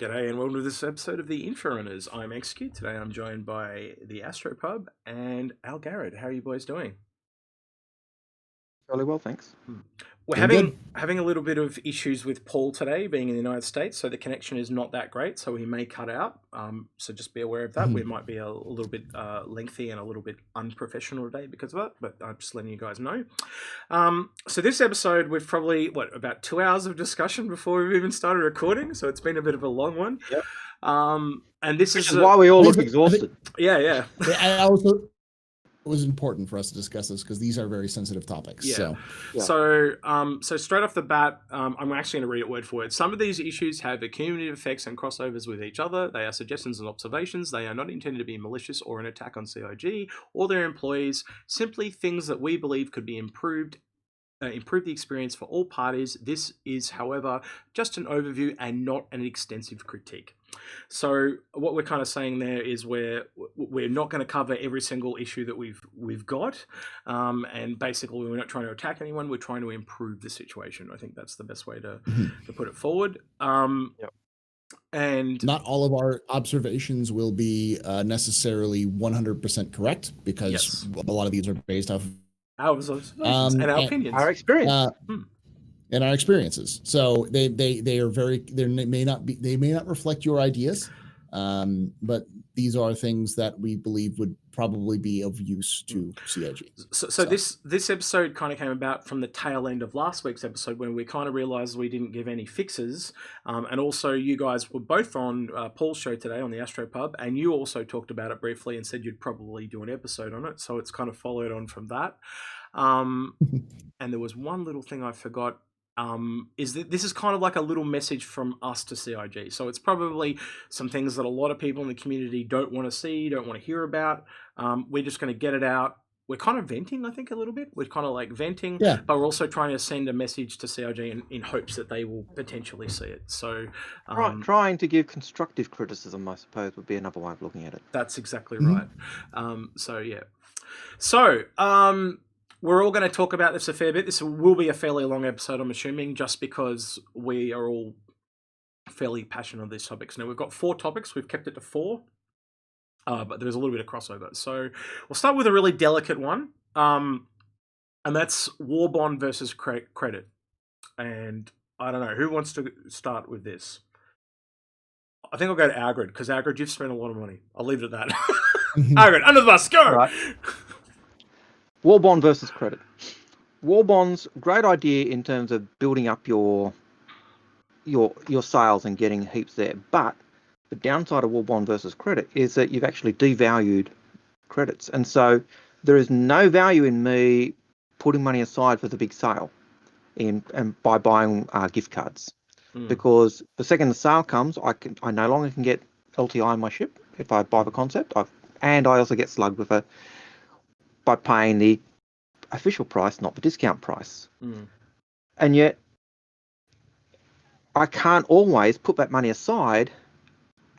G'day and welcome to this episode of the Inforunners. I'm Execute. Today I'm joined by the Astropub and Al Garrett. How are you boys doing? Really well, thanks. We're having a little bit of issues with Paul today, being in the United States, so the connection is not that great, so he may cut out. So just be aware of that. We might be a little bit lengthy and a little bit unprofessional today because of that, but I'm just letting you guys know. So this episode, we've probably, about 2 hours of discussion before we've even started recording, so it's been a bit of a long one. Yep. And this is why we all look exhausted. Yeah. It was important for us to discuss this because these are very sensitive topics. Yeah. So straight off the bat, I'm actually going to read it word for word. Some of these issues have accumulative effects and crossovers with each other. They are suggestions and observations. They are not intended to be malicious or an attack on CIG or their employees. Simply things that we believe could be improve the experience for all parties. This is, however, just an overview and not an extensive critique. So what we're kind of saying there is we're not going to cover every single issue that we've got, and basically we're not trying to attack anyone. We're trying to improve the situation. I think that's the best way to put it forward. And not all of our observations will be necessarily 100% correct because a lot of these are based off our observations and our opinions, our experience. And our experiences. So they may not reflect your ideas, but these are things that we believe would probably be of use to CIG. So this episode kind of came about from the tail end of last week's episode when we kind of realized we didn't give any fixes, and also you guys were both on Paul's show today on the Astropub, and you also talked about it briefly and said you'd probably do an episode on it. So it's kind of followed on from that. And there was one little thing I forgot. Is that this is kind of like a little message from us to CIG. So it's probably some things that a lot of people in the community don't want to see, don't want to hear about. We're just going to get it out. We're kind of venting, I think, a little bit. We're kind of like venting, but we're also trying to send a message to CIG in hopes that they will potentially see it. So trying to give constructive criticism, I suppose, would be another way of looking at it. That's exactly right. We're all going to talk about this a fair bit. This will be a fairly long episode, I'm assuming, just because we are all fairly passionate on these topics. Now, we've got 4 topics. We've kept it to 4, but there's a little bit of crossover. So we'll start with a really delicate one, and that's war bond versus credit. And I don't know, who wants to start with this? I think I'll go to Algrid, because Algrid, you've spent a lot of money. I'll leave it at that. Algrid, under the bus, go! All right. War bond versus credit. War bonds, great idea in terms of building up your sales and getting heaps there. But the downside of war bond versus credit is that you've actually devalued credits. And so there is no value in me putting money aside for the big sale and by buying gift cards. Because the second the sale comes, I no longer can get LTI on my ship if I buy the concept. And I also get slugged with by paying the official price, not the discount price. And yet, I can't always put that money aside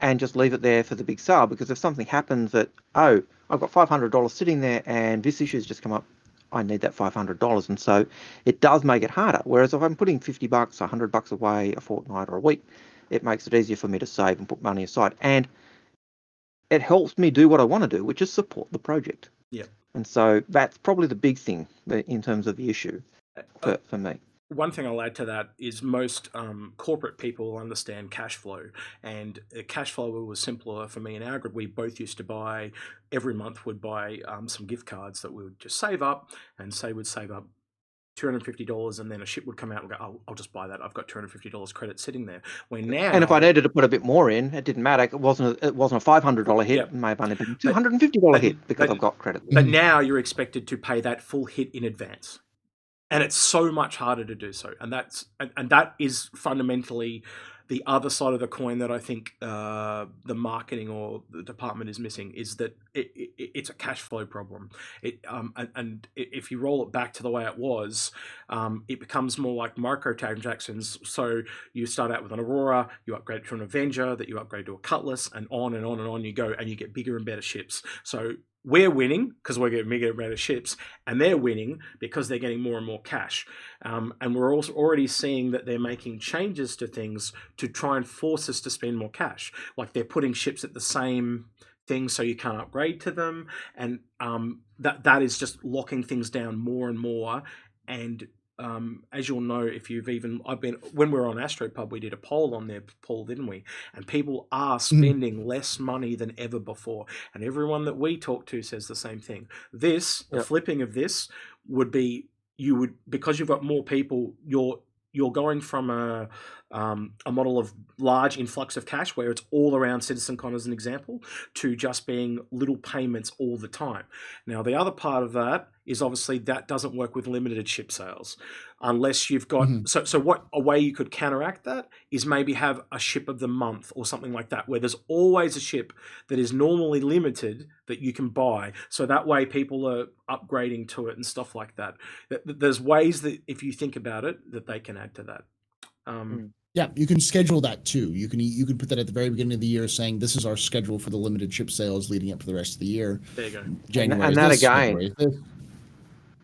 and just leave it there for the big sale, because if something happens that, I've got $500 sitting there and this issue's just come up, I need that $500. And so it does make it harder. Whereas if I'm putting $50, $100 away a fortnight or a week, it makes it easier for me to save and put money aside. And it helps me do what I want to do, which is support the project. Yeah. And so that's probably the big thing in terms of the issue for me. One thing I'll add to that is most corporate people understand cash flow, and cash flow was simpler for me and Algrid. We both used to buy, every month would buy some gift cards that we would just save up, and say we'd save up $250, and then a ship would come out and go, I'll just buy that. I've got $250 credit sitting there. Where now, and if I needed to put a bit more in, it didn't matter. It wasn't a $500 hit. It may have only been $250 hit because I've got credit. But now you're expected to pay that full hit in advance, and it's so much harder to do so. And that is fundamentally the other side of the coin that I think the marketing or the department is missing, is that it's a cash flow problem. And if you roll it back to the way it was, it becomes more like microtransactions. So you start out with an Aurora, you upgrade to an Avenger, that you upgrade to a Cutlass, and on and on and on you go, and you get bigger and better ships. So we're winning because we're getting bigger amount of ships, and they're winning because they're getting more and more cash. And we're also already seeing that they're making changes to things to try and force us to spend more cash. Like they're putting ships at the same thing so you can't upgrade to them, and that is just locking things down more and more. And as you'll know, if you've when we were on AstroPub, we did a poll on there, Paul, didn't we? And people are spending less money than ever before. And everyone that we talk to says the same thing. The flipping of this would be, because you've got more people, you're going from a model of large influx of cash where it's all around CitizenCon as an example, to just being little payments all the time. Now, the other part of that is obviously that doesn't work with limited ship sales unless you've got... So what a way you could counteract that is maybe have a ship of the month or something like that, where there's always a ship that is normally limited that you can buy. So that way people are upgrading to it and stuff like that. There's ways that, if you think about it, that they can add to that. Yeah, you can schedule that too. You can put that at the very beginning of the year, saying this is our schedule for the limited ship sales leading up for the rest of the year. There you go. January and is that this, again, February is this.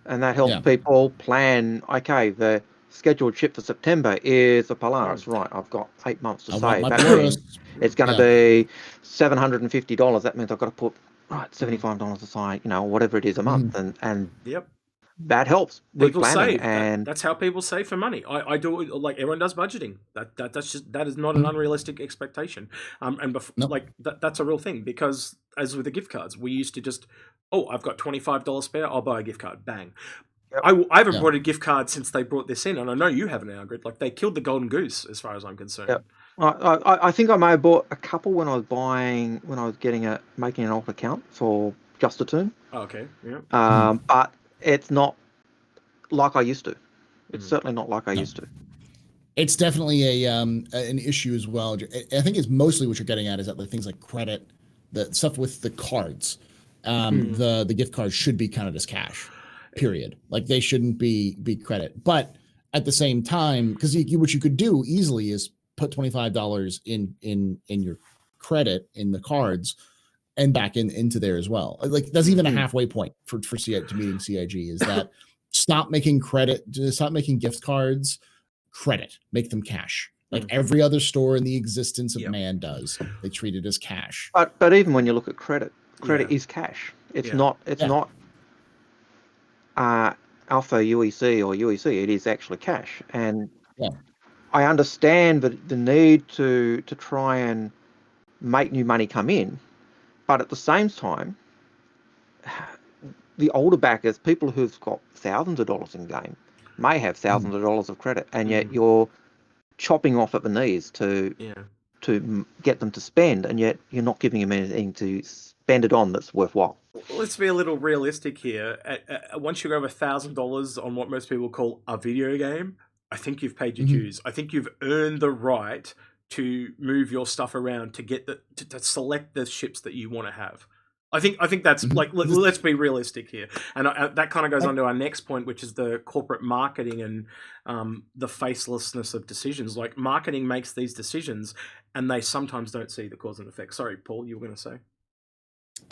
And that helps people plan. Okay, the scheduled ship for September is a Polaris. Right, I've got 8 months to save. That means it's going to be $750. That means I've got to put $75 aside, whatever it is a month, and that helps with People planning. save. And that's how people save for money. I do it like everyone does budgeting. That is not an unrealistic expectation. That's a real thing, because as with the gift cards, we used to just, I've got $25 spare, I'll buy a gift card, bang. I haven't bought a gift card since they brought this in, and I know you haven't, Algrid. Like, they killed the golden goose as far as I'm concerned. I think I may have bought a couple when I was making an alt account for Just a Tune. Okay, yeah. But it's not like I used to. It's certainly not like I used to. It's definitely an issue as well. I think it's mostly what you're getting at is that things like credit, the stuff with the cards, the gift cards should be counted as cash. Period. Like, they shouldn't be credit. But at the same time, because what you could do easily is put $25 in your credit in the cards and back into there as well. Like, that's even a halfway point for meeting CIG, is that stop making gift cards credit, make them cash. Like every other store in the existence of man does. They treat it as cash. But even when you look at credit is cash. It's not Alpha UEC or UEC. It is actually cash. And I understand the need to try and make new money come in, but at the same time, the older backers, people who've got thousands of dollars in game, may have thousands of dollars of credit, and yet you're chopping off at the knees to get them to spend, and yet you're not giving them anything to spend it on that's worthwhile. Let's be a little realistic here. Once you go over $1,000 on what most people call a video game, I think you've paid your dues. I think you've earned the right to move your stuff around to get to select the ships that you want to have. I think that's like, let's be realistic here. And that kind of goes on to our next point, which is the corporate marketing and the facelessness of decisions. Like, marketing makes these decisions and they sometimes don't see the cause and effect. Sorry, Paul, you were going to say?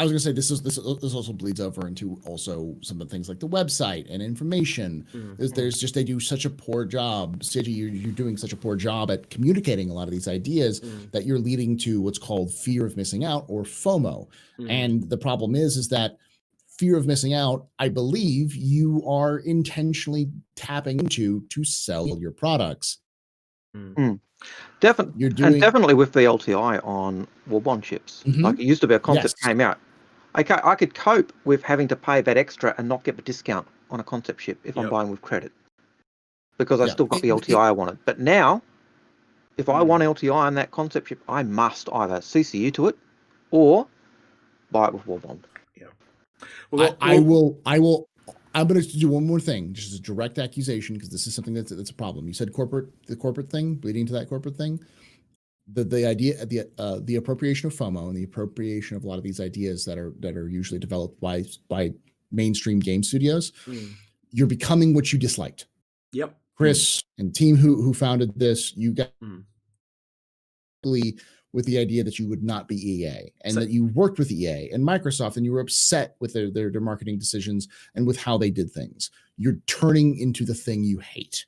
I was going to say this also bleeds over into also some of the things like the website and information. They do such a poor job. CIG, you're doing such a poor job at communicating a lot of these ideas that you're leading to what's called fear of missing out, or FOMO. And the problem is that fear of missing out, I believe you are intentionally tapping into to sell your products. Definitely with the LTI on war bond ships. Like, it used to be a concept came out. I could cope with having to pay that extra and not get the discount on a concept ship if I'm buying with credit, because I still got the LTI I wanted. But now, if I want LTI on that concept ship, I must either CCU to it or buy it with war bond. I'm going to do one more thing, just as a direct accusation, because this is something that's a problem. You said the corporate thing, bleeding to that corporate thing. The idea, the appropriation of FOMO and the appropriation of a lot of these ideas that are usually developed by mainstream game studios. You're becoming what you disliked. Chris and team who founded this, you got with the idea that you would not be EA, and So- that you worked with EA and Microsoft, and you were upset with their marketing decisions and with how they did things. You're turning into the thing you hate.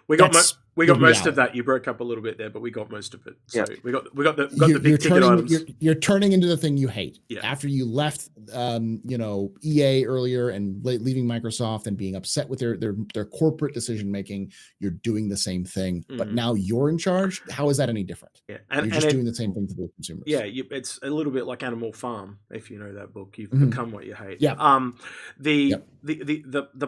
We got That's most of reality. that. You broke up a little bit there, but we got most of it. So Yeah. we got the big ticket items. You're turning into the thing you hate. Yeah. After you left, EA earlier and leaving Microsoft and being upset with their corporate decision making, you're doing the same thing. But now you're in charge. How is that any different? Yeah, you're just doing the same thing to the consumers. Yeah, it's a little bit like Animal Farm. If you know that book, you've become what you hate. Yeah. The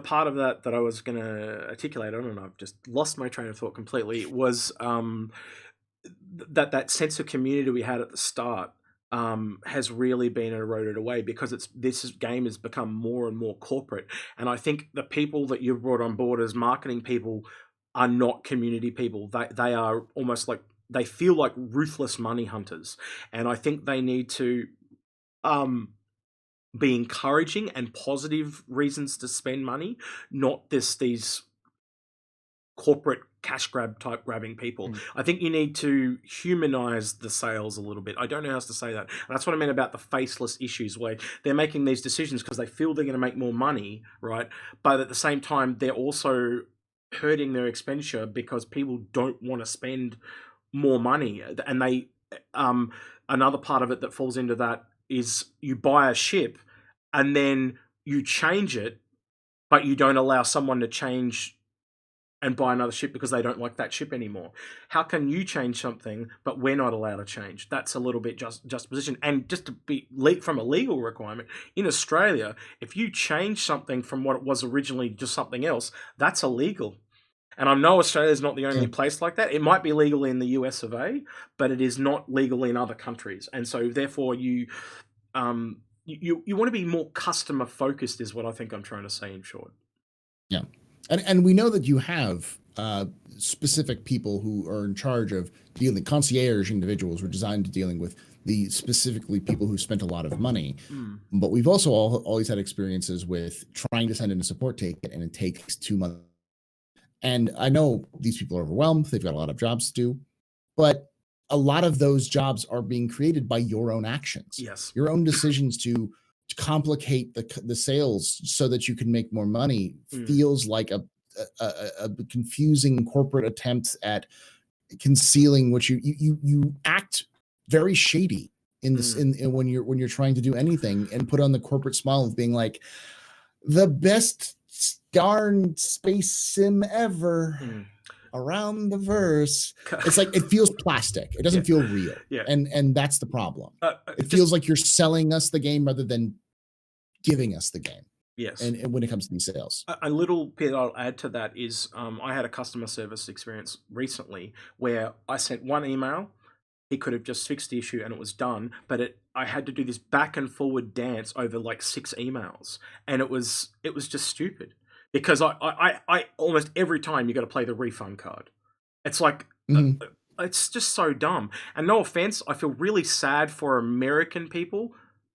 part of that I was going to articulate, I don't know, I've just lost my train of thought completely, was that sense of community we had at the start has really been eroded away, because this game has become more and more corporate. And I think the people that you've brought on board as marketing people are not community people. They are almost like, they feel like ruthless money hunters. And I think they need to be encouraging and positive reasons to spend money, not these corporate cash grab type grabbing people. I think you need to humanize the sales a little bit. I don't know how else to say that. And that's what I meant about the faceless issues, where they're making these decisions because they feel they're going to make more money, right? But at the same time, they're also hurting their expenditure because people don't want to spend more money. And they another part of it that falls into that is you buy a ship and then you change it, but you don't allow someone to change and buy another ship because they don't like that ship anymore. How can you change something, but we're not allowed to change? That's a little bit just position. And just to be from a legal requirement, in Australia, if you change something from what it was originally just something else, that's illegal. And I know Australia is not the only place like that. It might be legal in the US of A, but it is not legal in other countries. And so therefore you want to be more customer focused, is what I think I'm trying to say in short. Yeah. And we know that you have specific people who are in charge of dealing, concierge individuals who are designed to dealing with the specifically people who spent a lot of money. But we've also always had experiences with trying to send in a support ticket and it takes 2 months. And I know these people are overwhelmed. They've got a lot of jobs to do, but a lot of those jobs are being created by your own actions. Yes. Your own decisions to complicate the sales so that you can make more money feels like a confusing corporate attempt at concealing what you act very shady in this in when you're trying to do anything and put on the corporate smile of being like the best darn space sim ever around the verse. It's like it feels plastic. It doesn't feel real. Yeah. And that's the problem. It feels like you're selling us the game rather than giving us the game. Yes. And when it comes to these sales. A little bit I'll add to that is I had a customer service experience recently where I sent one email. He could have just fixed the issue and it was done. But I had to do this back and forward dance over like 6 emails. And it was just stupid. Because I almost every time you got to play the refund card. It's like, it's just so dumb. And no offense, I feel really sad for American people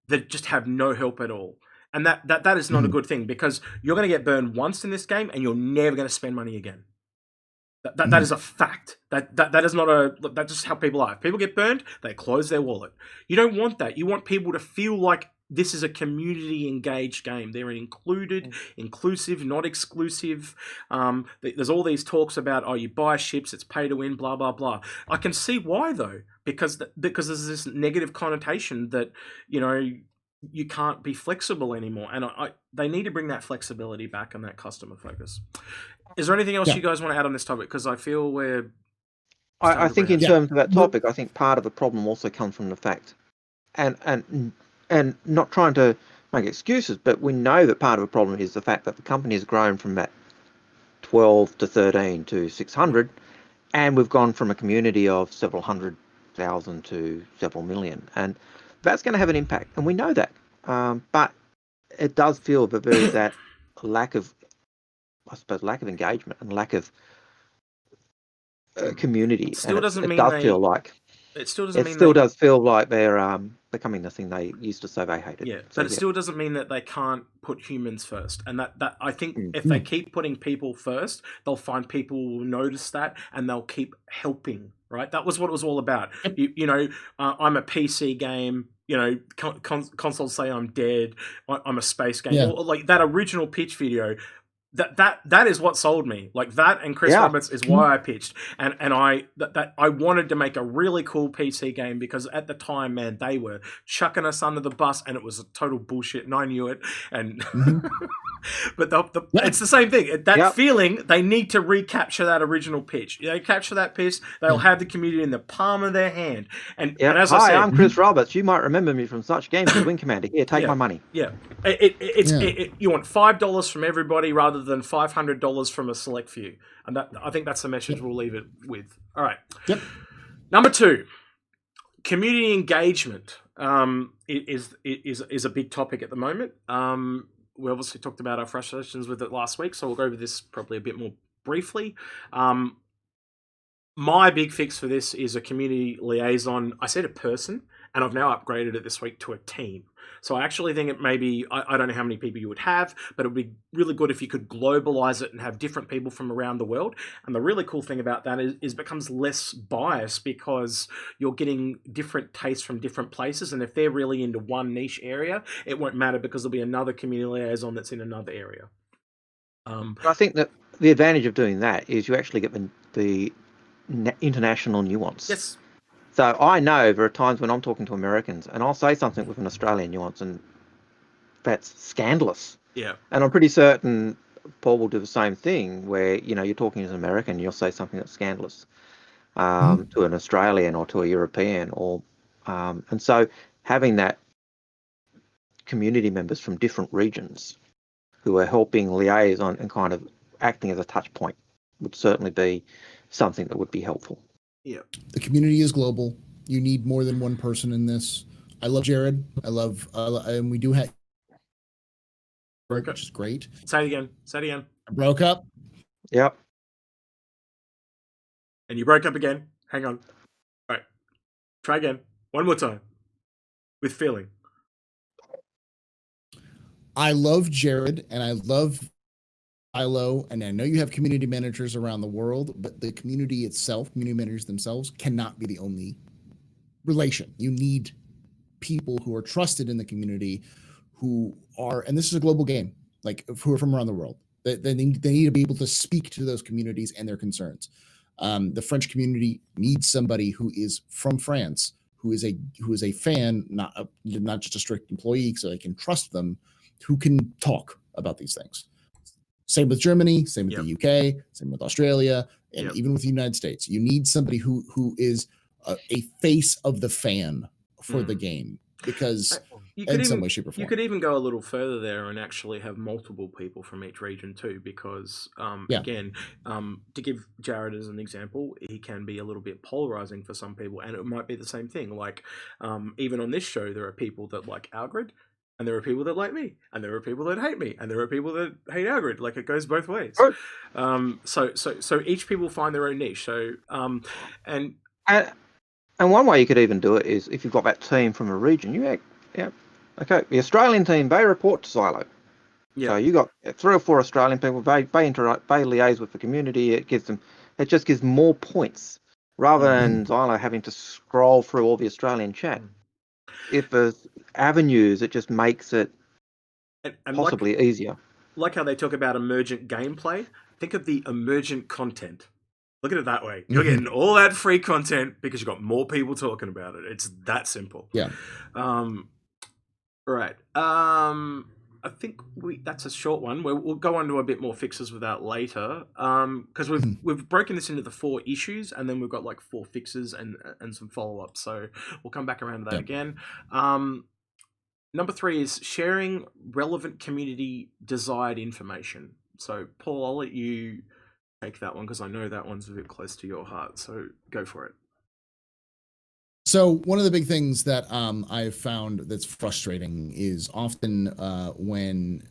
that just have no help at all. And that is not a good thing, because you're going to get burned once in this game and you're never going to spend money again. That is a fact. That is not that's just how people are. If people get burned, they close their wallet. You don't want that. You want people to feel like this is a community engaged game. They're included, inclusive, not exclusive. There's all these talks about, you buy ships, it's pay to win, blah, blah, blah. I can see why though, because there's this negative connotation that, you can't be flexible anymore. And they need to bring that flexibility back and that customer focus. Is there anything else you guys want to add on this topic? Because I feel we're... I think in terms of that topic, I think part of the problem also comes from the fact, and not trying to make excuses, but we know that part of the problem is the fact that the company has grown from that 12 to 13 to 600, and we've gone from a community of several 100,000 to several million, and that's going to have an impact, and we know that. But it does feel that there is that lack of engagement and lack of community. It still doesn't mean it still does feel like they're becoming the thing they used to say they hated. Yeah, but it still doesn't mean that they can't put humans first. And that I think if they keep putting people first, they'll find people will notice that and they'll keep helping, right? That was what it was all about. Yep. I'm a PC game. Consoles say I'm dead. I'm a space game. Yeah. Or, like that original pitch video. That is what sold me. Like that and Chris Yeah. Roberts is why I pitched. And I wanted to make a really cool PC game because at the time, man, they were chucking us under the bus and it was a total bullshit and I knew it. And but it's the same thing. That feeling, they need to recapture that original pitch. They capture that pitch, they'll have the community in the palm of their hand. And as I said, I'm Chris Roberts. You might remember me from such games as Wing Commander. Here, take my money. Yeah. You want $5 from everybody rather than $500 from a select few. And I think that's the message we'll leave it with. All right. Yep. Number 2, community engagement is a big topic at the moment. We obviously talked about our frustrations with it last week, so we'll go over this probably a bit more briefly. My big fix for this is a community liaison. I said a person, and I've now upgraded it this week to a team. So I actually think it may be, I don't know how many people you would have, but it would be really good if you could globalize it and have different people from around the world. And the really cool thing about that is it becomes less biased because you're getting different tastes from different places. And if they're really into one niche area, it won't matter because there'll be another community liaison that's in another area. I think that the advantage of doing that is you actually get the international nuance. Yes. So I know there are times when I'm talking to Americans and I'll say something with an Australian nuance and that's scandalous. Yeah. And I'm pretty certain Paul will do the same thing where, you're talking as an American and you'll say something that's scandalous to an Australian or to a European and so having that community members from different regions who are helping liaise on and kind of acting as a touch point would certainly be something that would be helpful. Yeah. The community is global. You need more than one person in this. I love Jared. And we do have, which is great. Say it again. I broke up. Yep. And you broke up again. Hang on. All right. Try again. One more time. With feeling. I love Jared and I love Ilo, and I know you have community managers around the world, but the community itself, community managers themselves, cannot be the only relation. You need people who are trusted in the community, who are, and this is a global game, like who are from around the world. They need to be able to speak to those communities and their concerns. The French community needs somebody who is from France, who is a fan, not just a strict employee, so they can trust them, who can talk about these things. Same with Germany, same with the UK, same with Australia, and even with the United States. You need somebody who is a face of the fan for the game, because in some way, shape, or form. You could even go a little further there and actually have multiple people from each region too, because again, to give Jared as an example, he can be a little bit polarizing for some people, and it might be the same thing. Like even on this show, there are people that like Algrid, and there are people that like me, and there are people that hate me, and there are people that hate Algrid. Like it goes both ways. So each people find their own niche. So and one way you could even do it is if you've got that team from a region, okay, the Australian team, they report to Silo. Yeah. So you got 3 or 4 Australian people, they liaise with the community. It just gives more points rather than Silo having to scroll through all the Australian chat. If there's avenues, it just makes it and possibly easier. Like how they talk about emergent gameplay, think of the emergent content. Look at it that way. You're getting all that free content because you've got more people talking about it. It's that simple. Yeah. Right. I think that's a short one. We'll go on to a bit more fixes with that later. Because we've broken this into the 4 issues, and then we've got like 4 fixes and some follow-ups. So we'll come back around to that again. Number 3 is sharing relevant community desired information. So Paul, I'll let you take that one because I know that one's a bit close to your heart. So go for it. So one of the big things that I've found that's frustrating is often when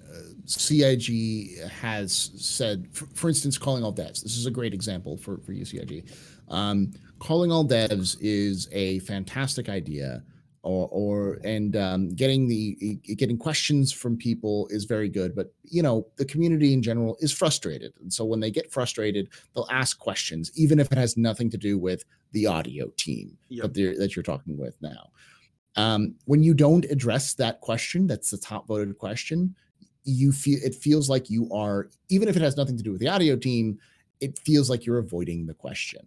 CIG has said, for instance, calling all devs. This is a great example for you, CIG. Calling all devs is a fantastic idea getting questions from people is very good, but the community in general is frustrated, and so when they get frustrated, they'll ask questions, even if it has nothing to do with the audio team that you're talking with now. When you don't address that question, that's the top voted question, it feels like you are, even if it has nothing to do with the audio team, it feels like you're avoiding the question.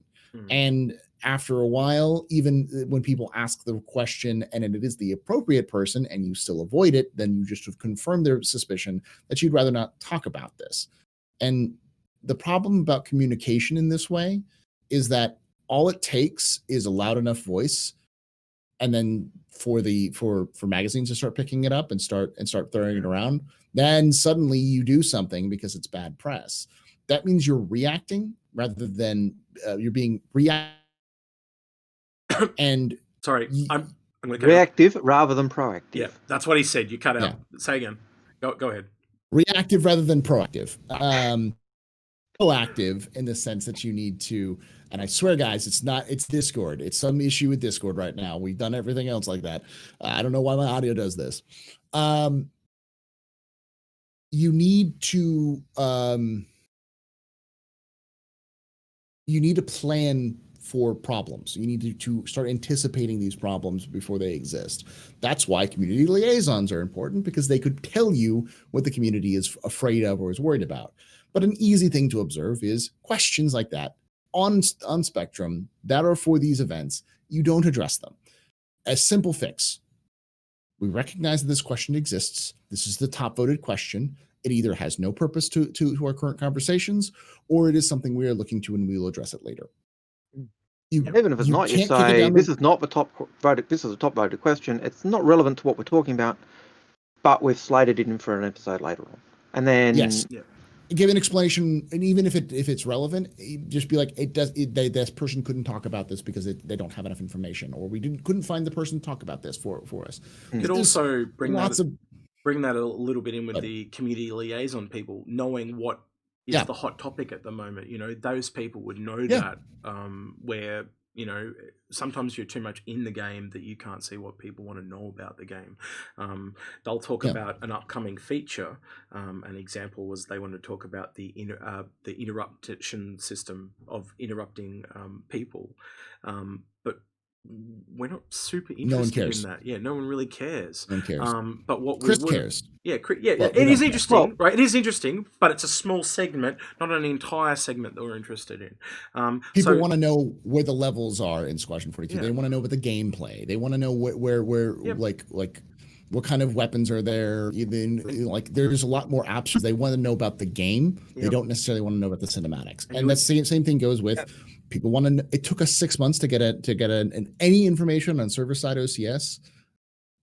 And after a while, even when people ask the question and it is the appropriate person and you still avoid it, then you just have confirmed their suspicion that you'd rather not talk about this. And the problem about communication in this way is that all it takes is a loud enough voice, and then for magazines to start picking it up and start throwing it around, then suddenly you do something because it's bad press. That means you're reacting rather than you're being reactive. And sorry, I'm going to reactive rather than proactive. Yeah, that's what he said. You cut out. Yeah. Say again. Go ahead. Reactive rather than proactive. Proactive in the sense that you need to, and I swear, guys, it's Discord. It's some issue with Discord right now. We've done everything else like that. I don't know why my audio does this. You need to plan for problems. You need to start anticipating these problems before they exist. That's why community liaisons are important, because they could tell you what the community is afraid of or is worried about. But an easy thing to observe is questions like that on Spectrum that are for these events, you don't address them. A simple fix. We recognize that this question exists. This is the top voted question. It either has no purpose to our current conversations, or it is something we are looking to and we will address it later. Even if it's not, you say this is not the top voted. This is a top voted question. It's not relevant to what we're talking about, but we've slated it in for an episode later on. And then give an explanation, and even if it's relevant, just be like, this person couldn't talk about this because they don't have enough information, or we couldn't find the person to talk about this for us. You could also bring that a little bit in with the community liaison people, knowing what is the hot topic at the moment. Those people would know that, where sometimes you're too much in the game that you can't see what people want to know about the game. They'll talk about an upcoming feature. An example was they wanted to talk about the interruption system of interrupting people, but we're not super interested in that. Yeah, no one really cares. No one cares. But what Chris cares. Yeah, it is interesting, right? It is interesting, but it's a small segment, not an entire segment that we're interested in. People want to know where the levels are in Squadron 42. They want to know about the gameplay. They want to know where like what kind of weapons are there. There's a lot more options. They want to know about the game. They don't necessarily want to know about the cinematics. And that's the same thing goes with people want to. It took us 6 months to get any information on server side OCS.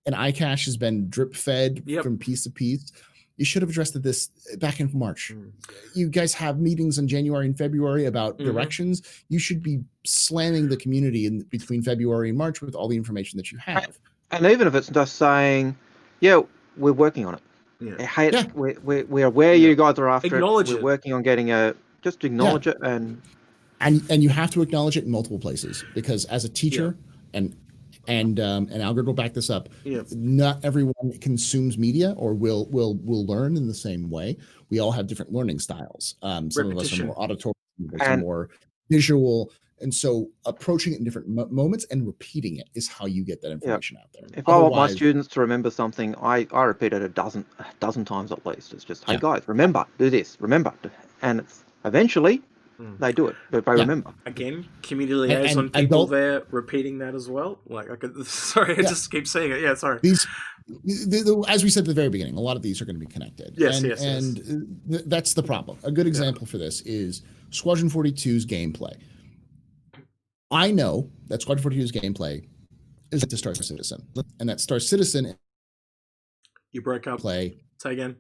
And iCache has been drip fed from piece to piece. You should have addressed this back in March. You guys have meetings in January and February about directions. You should be slamming the community in between February and March with all the information that you have. And even if it's just saying, we're working on it. We're aware you guys are after acknowledge it. We're working on getting just acknowledge it and you have to acknowledge it in multiple places, because as a teacher and Algrid will back this up. Not everyone consumes media or will learn in the same way. We all have different learning styles. Some of us are more auditory, some are more visual. And so approaching it in different moments and repeating it is how you get that information out there. If I want my students to remember something, I repeat it a dozen times at least. It's just, hey guys, remember, do this, remember. And it's eventually they do it, but they remember. Again, community liaison people there repeating that as well. I just keep saying it. Yeah, sorry. As we said at the very beginning, a lot of these are going to be connected. Yes. That's the problem. A good example for this is Squadron 42's gameplay. I know that Squadron 42's gameplay is to Star Citizen, and that Star Citizen. You broke up. Play. Say again.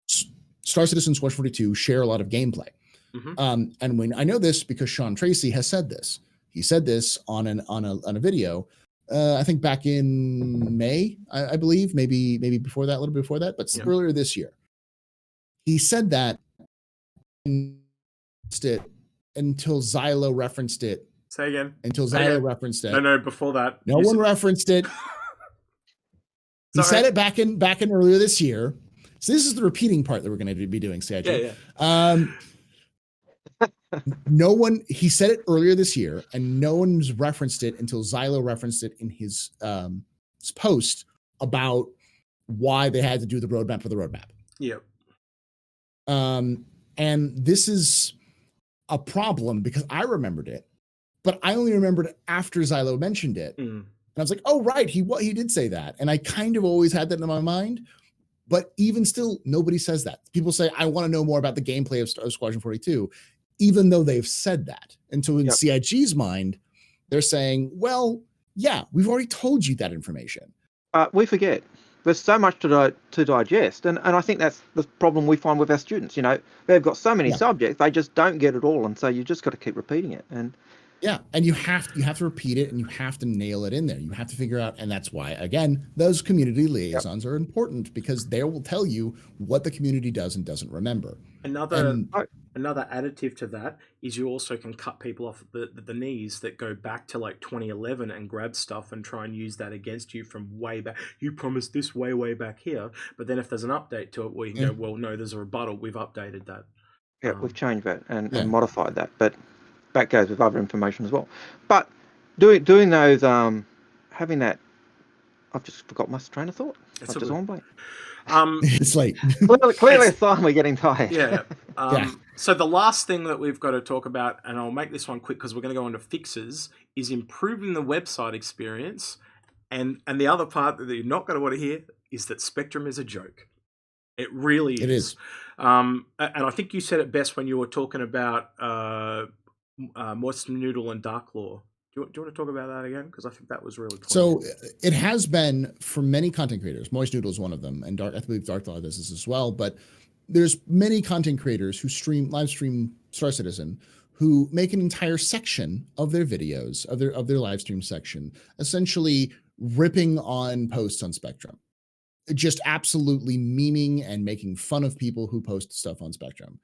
Star Citizen, Squadron 42 share a lot of gameplay. And when I know this because Sean Tracy has said this. He said this on a video. I think back in May, I believe, maybe before that, a little bit before that, but earlier this year. He said that until Xylo referenced it. Say again. Until Xylo referenced it. No, before that. No one referenced it. He said it back in earlier this year. So this is the repeating part that we're going to be doing, CIG. Yeah. He said it earlier this year, and no one's referenced it until Xylo referenced it in his post about why they had to do the roadmap for the roadmap. Yep. And this is a problem because I remembered it, but I only remembered it after Xylo mentioned it. And I was like, oh, right, he did say that. And I kind of always had that in my mind. But even still, nobody says that. People say, I want to know more about the gameplay of Squadron 42, even though they've said that. And so in CIG's mind, they're saying, well, yeah, we've already told you that information. We forget. There's so much to digest. And I think that's the problem we find with our students. You know, they've got so many subjects, they just don't get it all. And so you just got to keep repeating it. And you have to repeat it, and you have to nail it in there. You have to figure out, and that's why, again, those community liaisons are important, because they will tell you what the community does and doesn't remember. Another additive to that is you also can cut people off the knees that go back to like 2011 and grab stuff and try and use that against you from way back. You promised this way back here, but then if there's an update to it, we can go, well, no, there's a rebuttal. We've updated that. Yeah, we've changed that and modified that, but that goes with other information as well. But doing those, having that, I've just forgot my train of thought. I've just on blank. It's late. Clearly, it's time we're getting tired. Yeah. So the last thing that we've got to talk about, and I'll make this one quick because we're going to go on to fixes, is improving the website experience. And the other part that you're not going to want to hear is that Spectrum is a joke. It really is. It is. And I think you said it best when you were talking about Moist Noodle and Dark Law. Do you want to talk about that again? Because I think that was really pointed. So it has been for many content creators. Moist Noodle is one of them, and I believe Dark Law does this as well. But there's many content creators who live stream Star Citizen, who make an entire section of their videos, of their live stream section, essentially ripping on posts on Spectrum, just absolutely memeing and making fun of people who post stuff on Spectrum.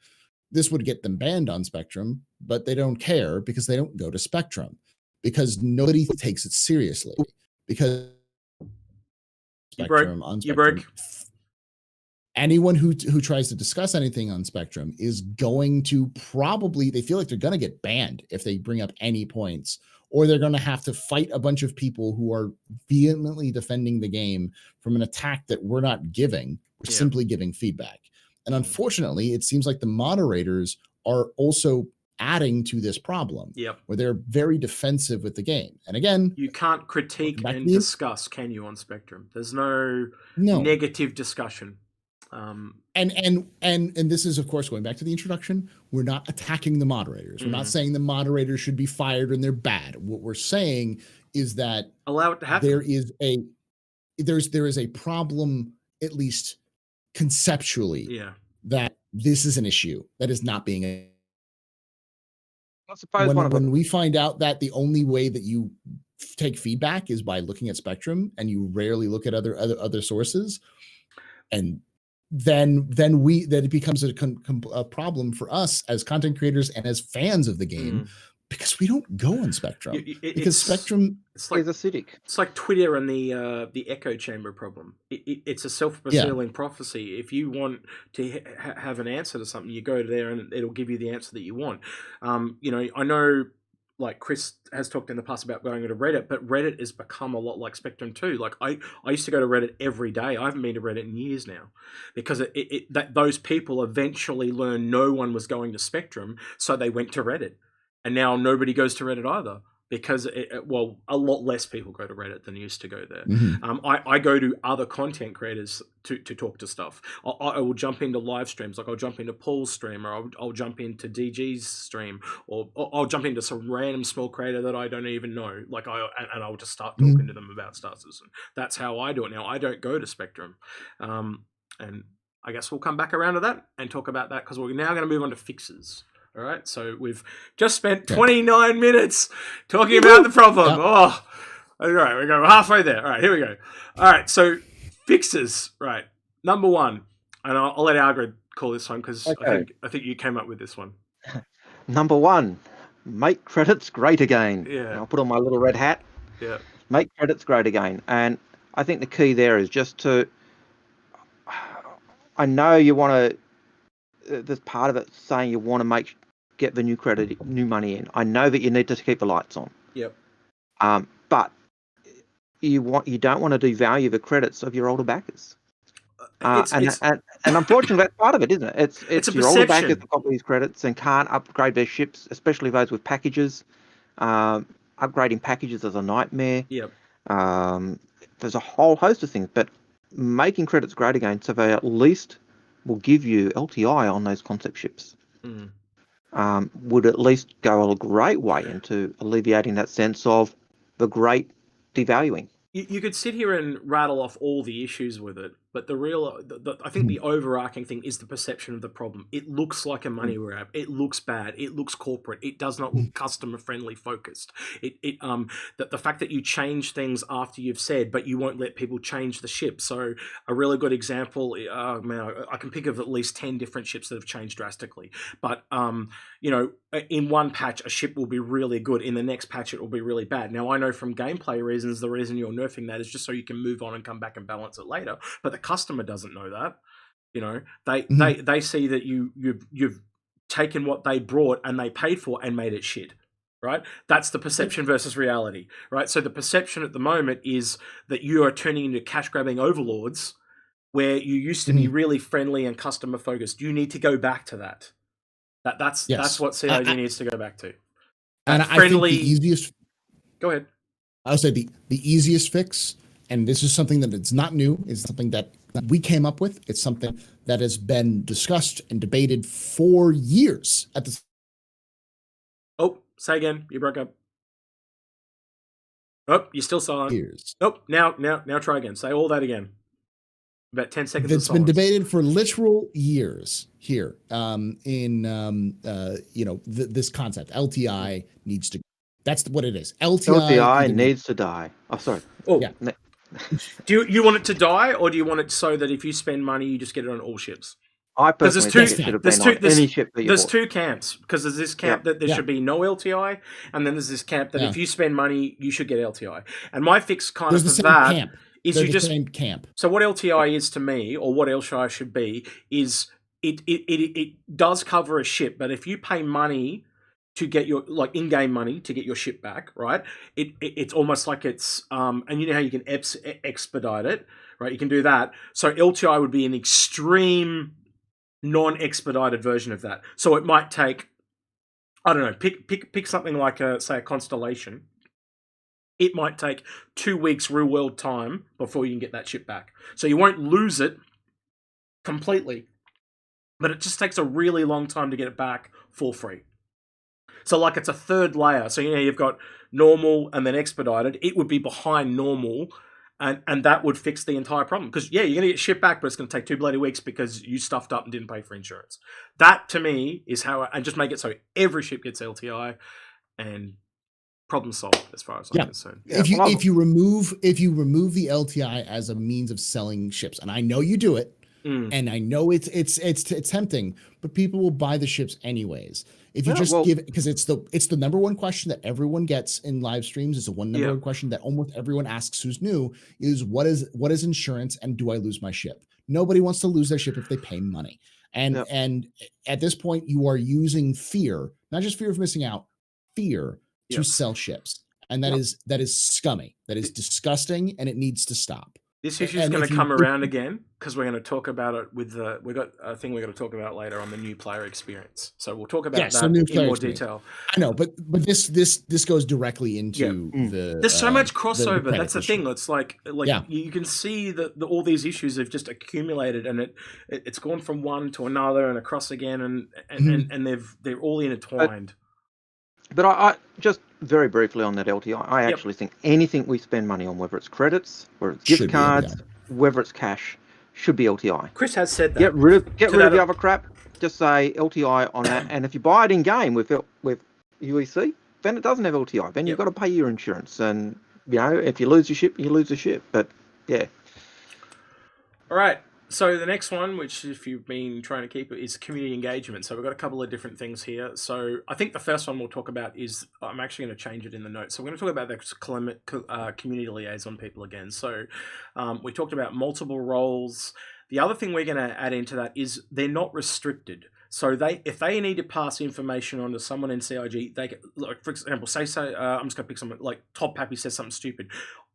This would get them banned on Spectrum, but they don't care because they don't go to Spectrum, because nobody takes it seriously. Because Spectrum on Spectrum, anyone who tries to discuss anything on Spectrum is going to they feel like they're going to get banned if they bring up any points, or they're going to have to fight a bunch of people who are vehemently defending the game from an attack that we're not giving. We're simply giving feedback. And unfortunately, it seems like the moderators are also adding to this problem, where they're very defensive with the game. And again, you can't critique and discuss, can you, on Spectrum? There's no negative discussion. And this is, of course, going back to the introduction, we're not attacking the moderators. We're not saying the moderators should be fired and they're bad. What we're saying is that allow it to happen. There is a problem, at least conceptually, that this is an issue that is not being. I suppose when we find out that the only way that you take feedback is by looking at Spectrum, and you rarely look at other sources, and then it becomes a problem for us as content creators and as fans of the game, because we don't go on Spectrum. Because Spectrum is acidic. It's like Twitter and the echo chamber problem. It's a self-fulfilling prophecy. If you want to have an answer to something, you go there and it'll give you the answer that you want. I know, like Chris has talked in the past about going to Reddit, but Reddit has become a lot like Spectrum too. Like I used to go to Reddit every day. I haven't been to Reddit in years now, because that those people eventually learned no one was going to Spectrum, so they went to Reddit. And now nobody goes to Reddit either, because a lot less people go to Reddit than used to go there. I go to other content creators to talk to stuff. I will jump into live streams, like I'll jump into Paul's stream, or I'll jump into DG's stream, or I'll jump into some random small creator that I don't even know. Like and I'll just start talking to them about Star Citizen. That's how I do it now. I don't go to Spectrum, and I guess we'll come back around to that and talk about that, because we're now going to move on to fixes. All right, so we've just spent 29 minutes talking about the problem. Oh, all right, we go halfway there. All right, here we go. All right, so fixes. Right, number one, and I'll let Algrid call this one, because I think you came up with this one. Number one, make credits great again. Yeah, I'll put on my little red hat. Yeah, make credits great again, and I think the key there is just to. I know you want to. There's part of it saying you want to get the new money in. I know that you need to keep the lights on. Yep. But you don't want to devalue the credits of your older backers. And unfortunately, that's part of it, isn't it? It's your older backers that got these credits and can't upgrade their ships, especially those with packages. Upgrading packages is a nightmare. Yep. There's a whole host of things, but making credits great again, so they at least will give you LTI on those concept ships. Would at least go a great way into alleviating that sense of the great devaluing. You could sit here and rattle off all the issues with it, but I think the overarching thing is the perception of the problem. It looks like a money grab. It looks bad. It looks corporate. It does not look customer friendly focused. The fact that you change things after you've said, but you won't let people change the ship. So a really good example, I can pick of at least 10 different ships that have changed drastically. But in one patch, a ship will be really good. In the next patch, it will be really bad. Now, I know from gameplay reasons, the reason you're nerfing that is just so you can move on and come back and balance it later. But the customer doesn't know that. They see that you've taken what they brought and they paid for and made it shit. Right? That's the perception versus reality. Right? So the perception at the moment is that you are turning into cash grabbing overlords, where you used to be really friendly and customer focused. You need to go back to that. That's what CIG needs to go back to. And I think the easiest. Go ahead. I would say the easiest fix, and this is something that it's not new, is something that we came up with. It's something that has been discussed and debated for years at the. Oh, say again. You broke up. Oh, you're still silent. Years. Oh, now try again. Say all that again. About 10 seconds. It's been debated for literal years here. This concept, LTI needs to. That's what it is. LTI needs to die. Oh, sorry. Oh, yeah. Do you want it to die, or do you want it so that if you spend money, you just get it on all ships? I personally think it should have been on any ship that you There's bought. two camps, because there's this camp that there should be no LTI, and then there's this camp that if you spend money, you should get LTI. And my fix for that camp. is They're you the just same camp. So what LTI is to me, or what LTI should be, is it does cover a ship, but if you pay money to get your in-game money to get your ship back, right? It's almost like it's and you know how you can expedite it, right? You can do that. So LTI would be an extreme non-expedited version of that. So it might take, I don't know, pick something like say a constellation. It might take 2 weeks real world time before you can get that ship back. So you won't lose it completely, but it just takes a really long time to get it back for free. So it's a third layer. So you've got normal and then expedited. It would be behind normal, and that would fix the entire problem. Because you're going to get ship back, but it's going to take 2 bloody weeks because you stuffed up and didn't pay for insurance. That to me is how, and just make it so every ship gets LTI, and problem solved as far as I'm concerned. If you remove the LTI as a means of selling ships, and I know you do it, and I know it's tempting, but people will buy the ships anyways. If you give it, because it's the number one question that everyone gets in live streams. It's the number one question that almost everyone asks who's new is what is insurance, and do I lose my ship? Nobody wants to lose their ship if they pay money. And at this point, you are using fear, not just fear of missing out, fear to sell ships. And that is scummy. That is disgusting, and it needs to stop. This issue is going to come around again, because we're going to talk about it with we got a thing we're going to talk about later on the new player experience. So we'll talk about that in more detail. I know, but this goes directly into the. There's so much crossover. That's the thing. It's like you can see that all these issues have just accumulated, and it's gone from one to another and across again, and they're all intertwined. But I just very briefly on that LTI, I actually think anything we spend money on, whether it's credits, whether it's gift cards, whether it's cash, should be LTI. Chris has said that. Get rid of the other crap. Just say LTI on that. And if you buy it in game with UEC, then it doesn't have LTI. Then you've got to pay your insurance. And if you lose your ship, you lose the ship. But All right. So the next one, which if you've been trying to keep it, is community engagement. So we've got a couple of different things here. So I think the first one we'll talk about is, I'm actually going to change it in the notes. So we're going to talk about the community liaison people again. So we talked about multiple roles. The other thing we're going to add into that is they're not restricted. So if they need to pass information on to someone in CIG, they can, like, for example, I'm just going to pick someone like Todd Pappy says something stupid.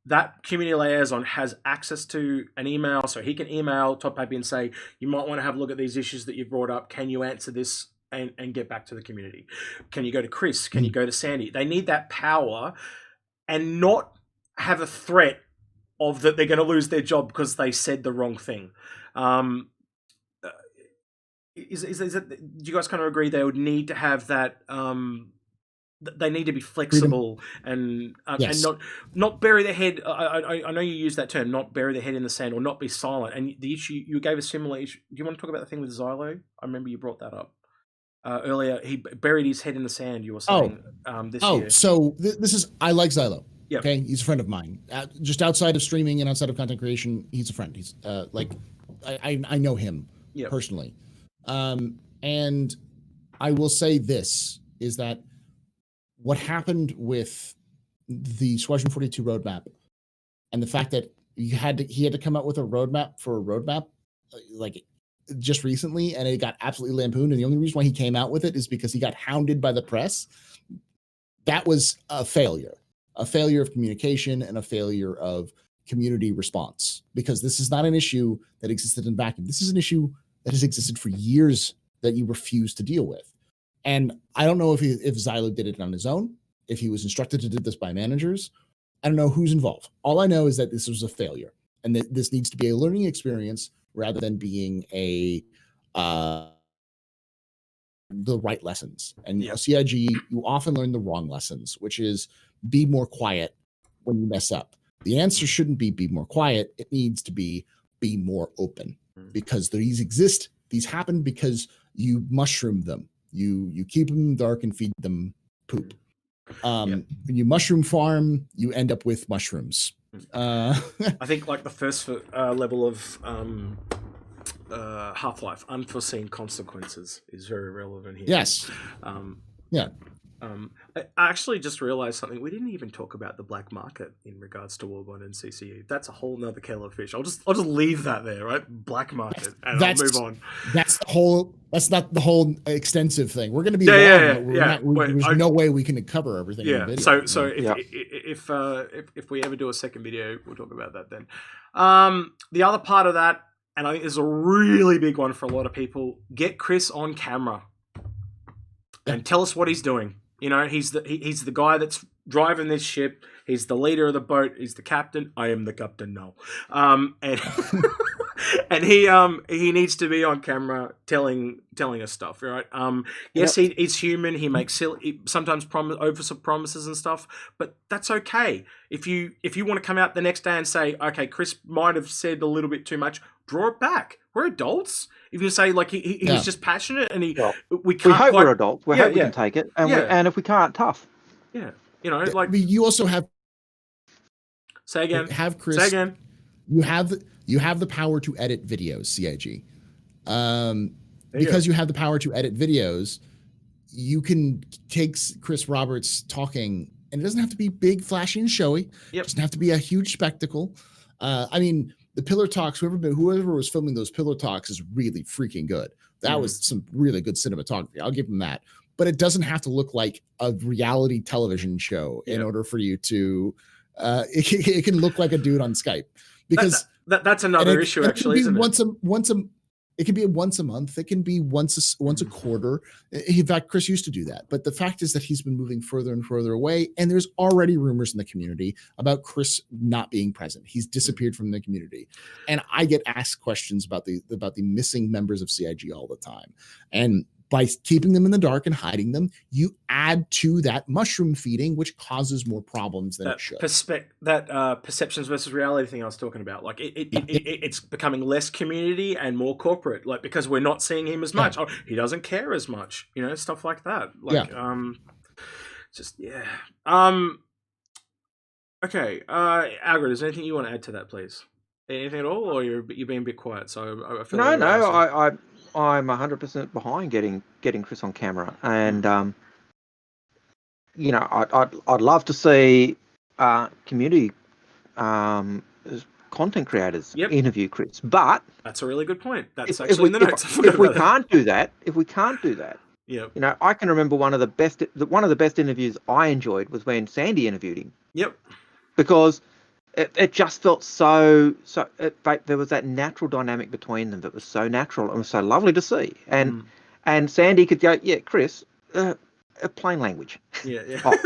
That community liaison has access to an email, so he can email Todd Pappy and say, you might want to have a look at these issues that you've brought up. Can you answer this and get back to the community? Can you go to Chris? Can you go to Sandy? They need that power and not have a threat of that they're going to lose their job because they said the wrong thing. Is it, do you guys kind of agree they would need to have that... they need to be flexible and not bury their head. I know you use that term, not bury their head in the sand or not be silent. And the issue you gave a similar issue. Do you want to talk about the thing with Xylo? I remember you brought that up earlier. He buried his head in the sand. You were saying this year. So this is, I like Xylo. Yep. Okay, he's a friend of mine. Just outside of streaming and outside of content creation, he's a friend. He's I know him personally. And I will say this is that what happened with the Squadron 42 roadmap and the fact that he had to come out with a roadmap for a roadmap like just recently, and it got absolutely lampooned. And the only reason why he came out with it is because he got hounded by the press. That was a failure of communication and a failure of community response, because this is not an issue that existed in vacuum. This is an issue that has existed for years that you refuse to deal with. And I don't know if Xylo did it on his own, if he was instructed to do this by managers. I don't know who's involved. All I know is that this was a failure, and that this needs to be a learning experience rather than being the right lessons. And CIG, you often learn the wrong lessons, which is be more quiet when you mess up. The answer shouldn't be more quiet. It needs to be more open, because these happen because you mushroom them. You keep them dark and feed them poop. When you mushroom farm, you end up with mushrooms. I think like the first level of Half-Life, unforeseen consequences, is very relevant here. Yes. I actually just realized something. We didn't even talk about the black market in regards to Warbond and CCU. That's a whole nother kettle of fish. I'll just leave that there, right? Black market, and I'll move on. That's not the whole extensive thing. We're going to be there's no way we can cover everything. In the video. So if we ever do a second video, we'll talk about that then. The other part of that, and I think is a really big one for a lot of people, get Chris on camera and tell us what he's doing. You know, he's the guy that's driving this ship. He's the leader of the boat. He's the captain. I am the captain now. And and he needs to be on camera telling us stuff, right? Yes, he's human. He makes sometimes over promises and stuff, but that's okay. If you want to come out the next day and say, okay, Chris might have said a little bit too much, draw it back. We're adults. If you say like he's just passionate and we hope we're adults. We hope we can take it, and if we can't, tough. Yeah, you know, like you also have. Say again. Have Chris. Say again. You have the power to edit videos, CIG. Because you have the power to edit videos, you can take Chris Roberts talking, and it doesn't have to be big, flashy, and showy. It doesn't have to be a huge spectacle. I mean, the Pillar Talks, whoever was filming those Pillar Talks is really freaking good. That was some really good cinematography. I'll give them that. But it doesn't have to look like a reality television show in order for you to. It can look like a dude on Skype, because that's another issue. Actually, isn't it? It can be once a month. It can be once a quarter. In fact, Chris used to do that. But the fact is that he's been moving further and further away, and there's already rumors in the community about Chris not being present. He's disappeared from the community, and I get asked questions about the missing members of CIG all the time. And by keeping them in the dark and hiding them, you add to that mushroom feeding, which causes more problems than it should. Perceptions versus reality thing I was talking about, like it's becoming less community and more corporate, like because we're not seeing him as much. Oh, he doesn't care as much, you know, stuff like that. Like, Okay, Algrid, is there anything you want to add to that, please? Anything at all, or you're being a bit quiet? So I feel No, like no, asking. I'm 100% behind getting Chris on camera, and I'd love to see community um, content creators Yep, interview Chris, but that's a really good point. That's if actually in we the if notes. I forgot if we about that. can't do that, Yep. I can remember one of the best interviews I enjoyed was when Sandy interviewed him, Yep. because it just felt so there was that natural dynamic between them that was so natural and was so lovely to see. And Sandy could go, yeah, Chris, plain language. Yeah. Yeah. Oh,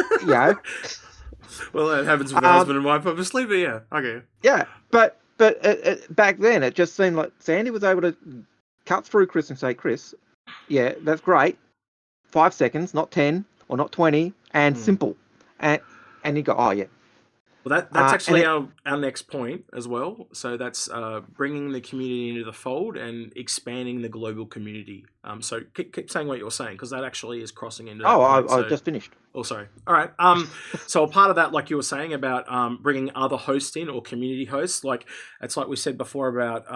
Well, that happens with the husband and wife, obviously. But yeah. Okay. yeah, but back then it just seemed like Sandy was able to cut through Chris and say, Chris, yeah, that's great. 5 seconds, not 10 or not 20, and simple. And you go, oh yeah. Well, that's And actually our next point as well. So that's bringing the community into the fold and expanding the global community. So keep saying what you're saying, because that actually is crossing into that point. I just finished. Oh, sorry. All right. So a part of that, like you were saying about bringing other hosts in, or community hosts, like it's like we said before about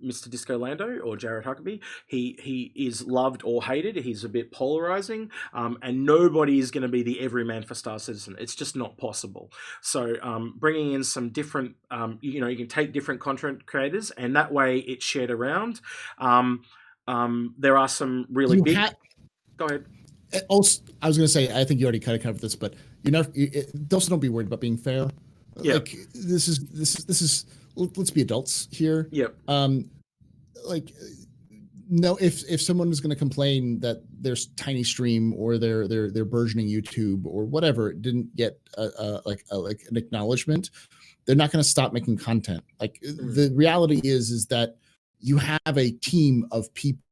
Mr. Disco Lando or Jared Huckabee. He is loved or hated. He's a bit polarizing, and nobody is going to be the everyman for Star Citizen. It's just not possible. So bringing in some different, you can take different content creators, and that way it's shared around. There are some really big. Go ahead. Also, I was going to say, I think you already kind of covered this, but also don't be worried about being fair. Yeah. Like this is. Let's be adults here. Yep. Like, no, if someone is going to complain that their tiny stream or their burgeoning YouTube or whatever didn't get like an acknowledgement, they're not going to stop making content. Like the reality is that you have a team of people.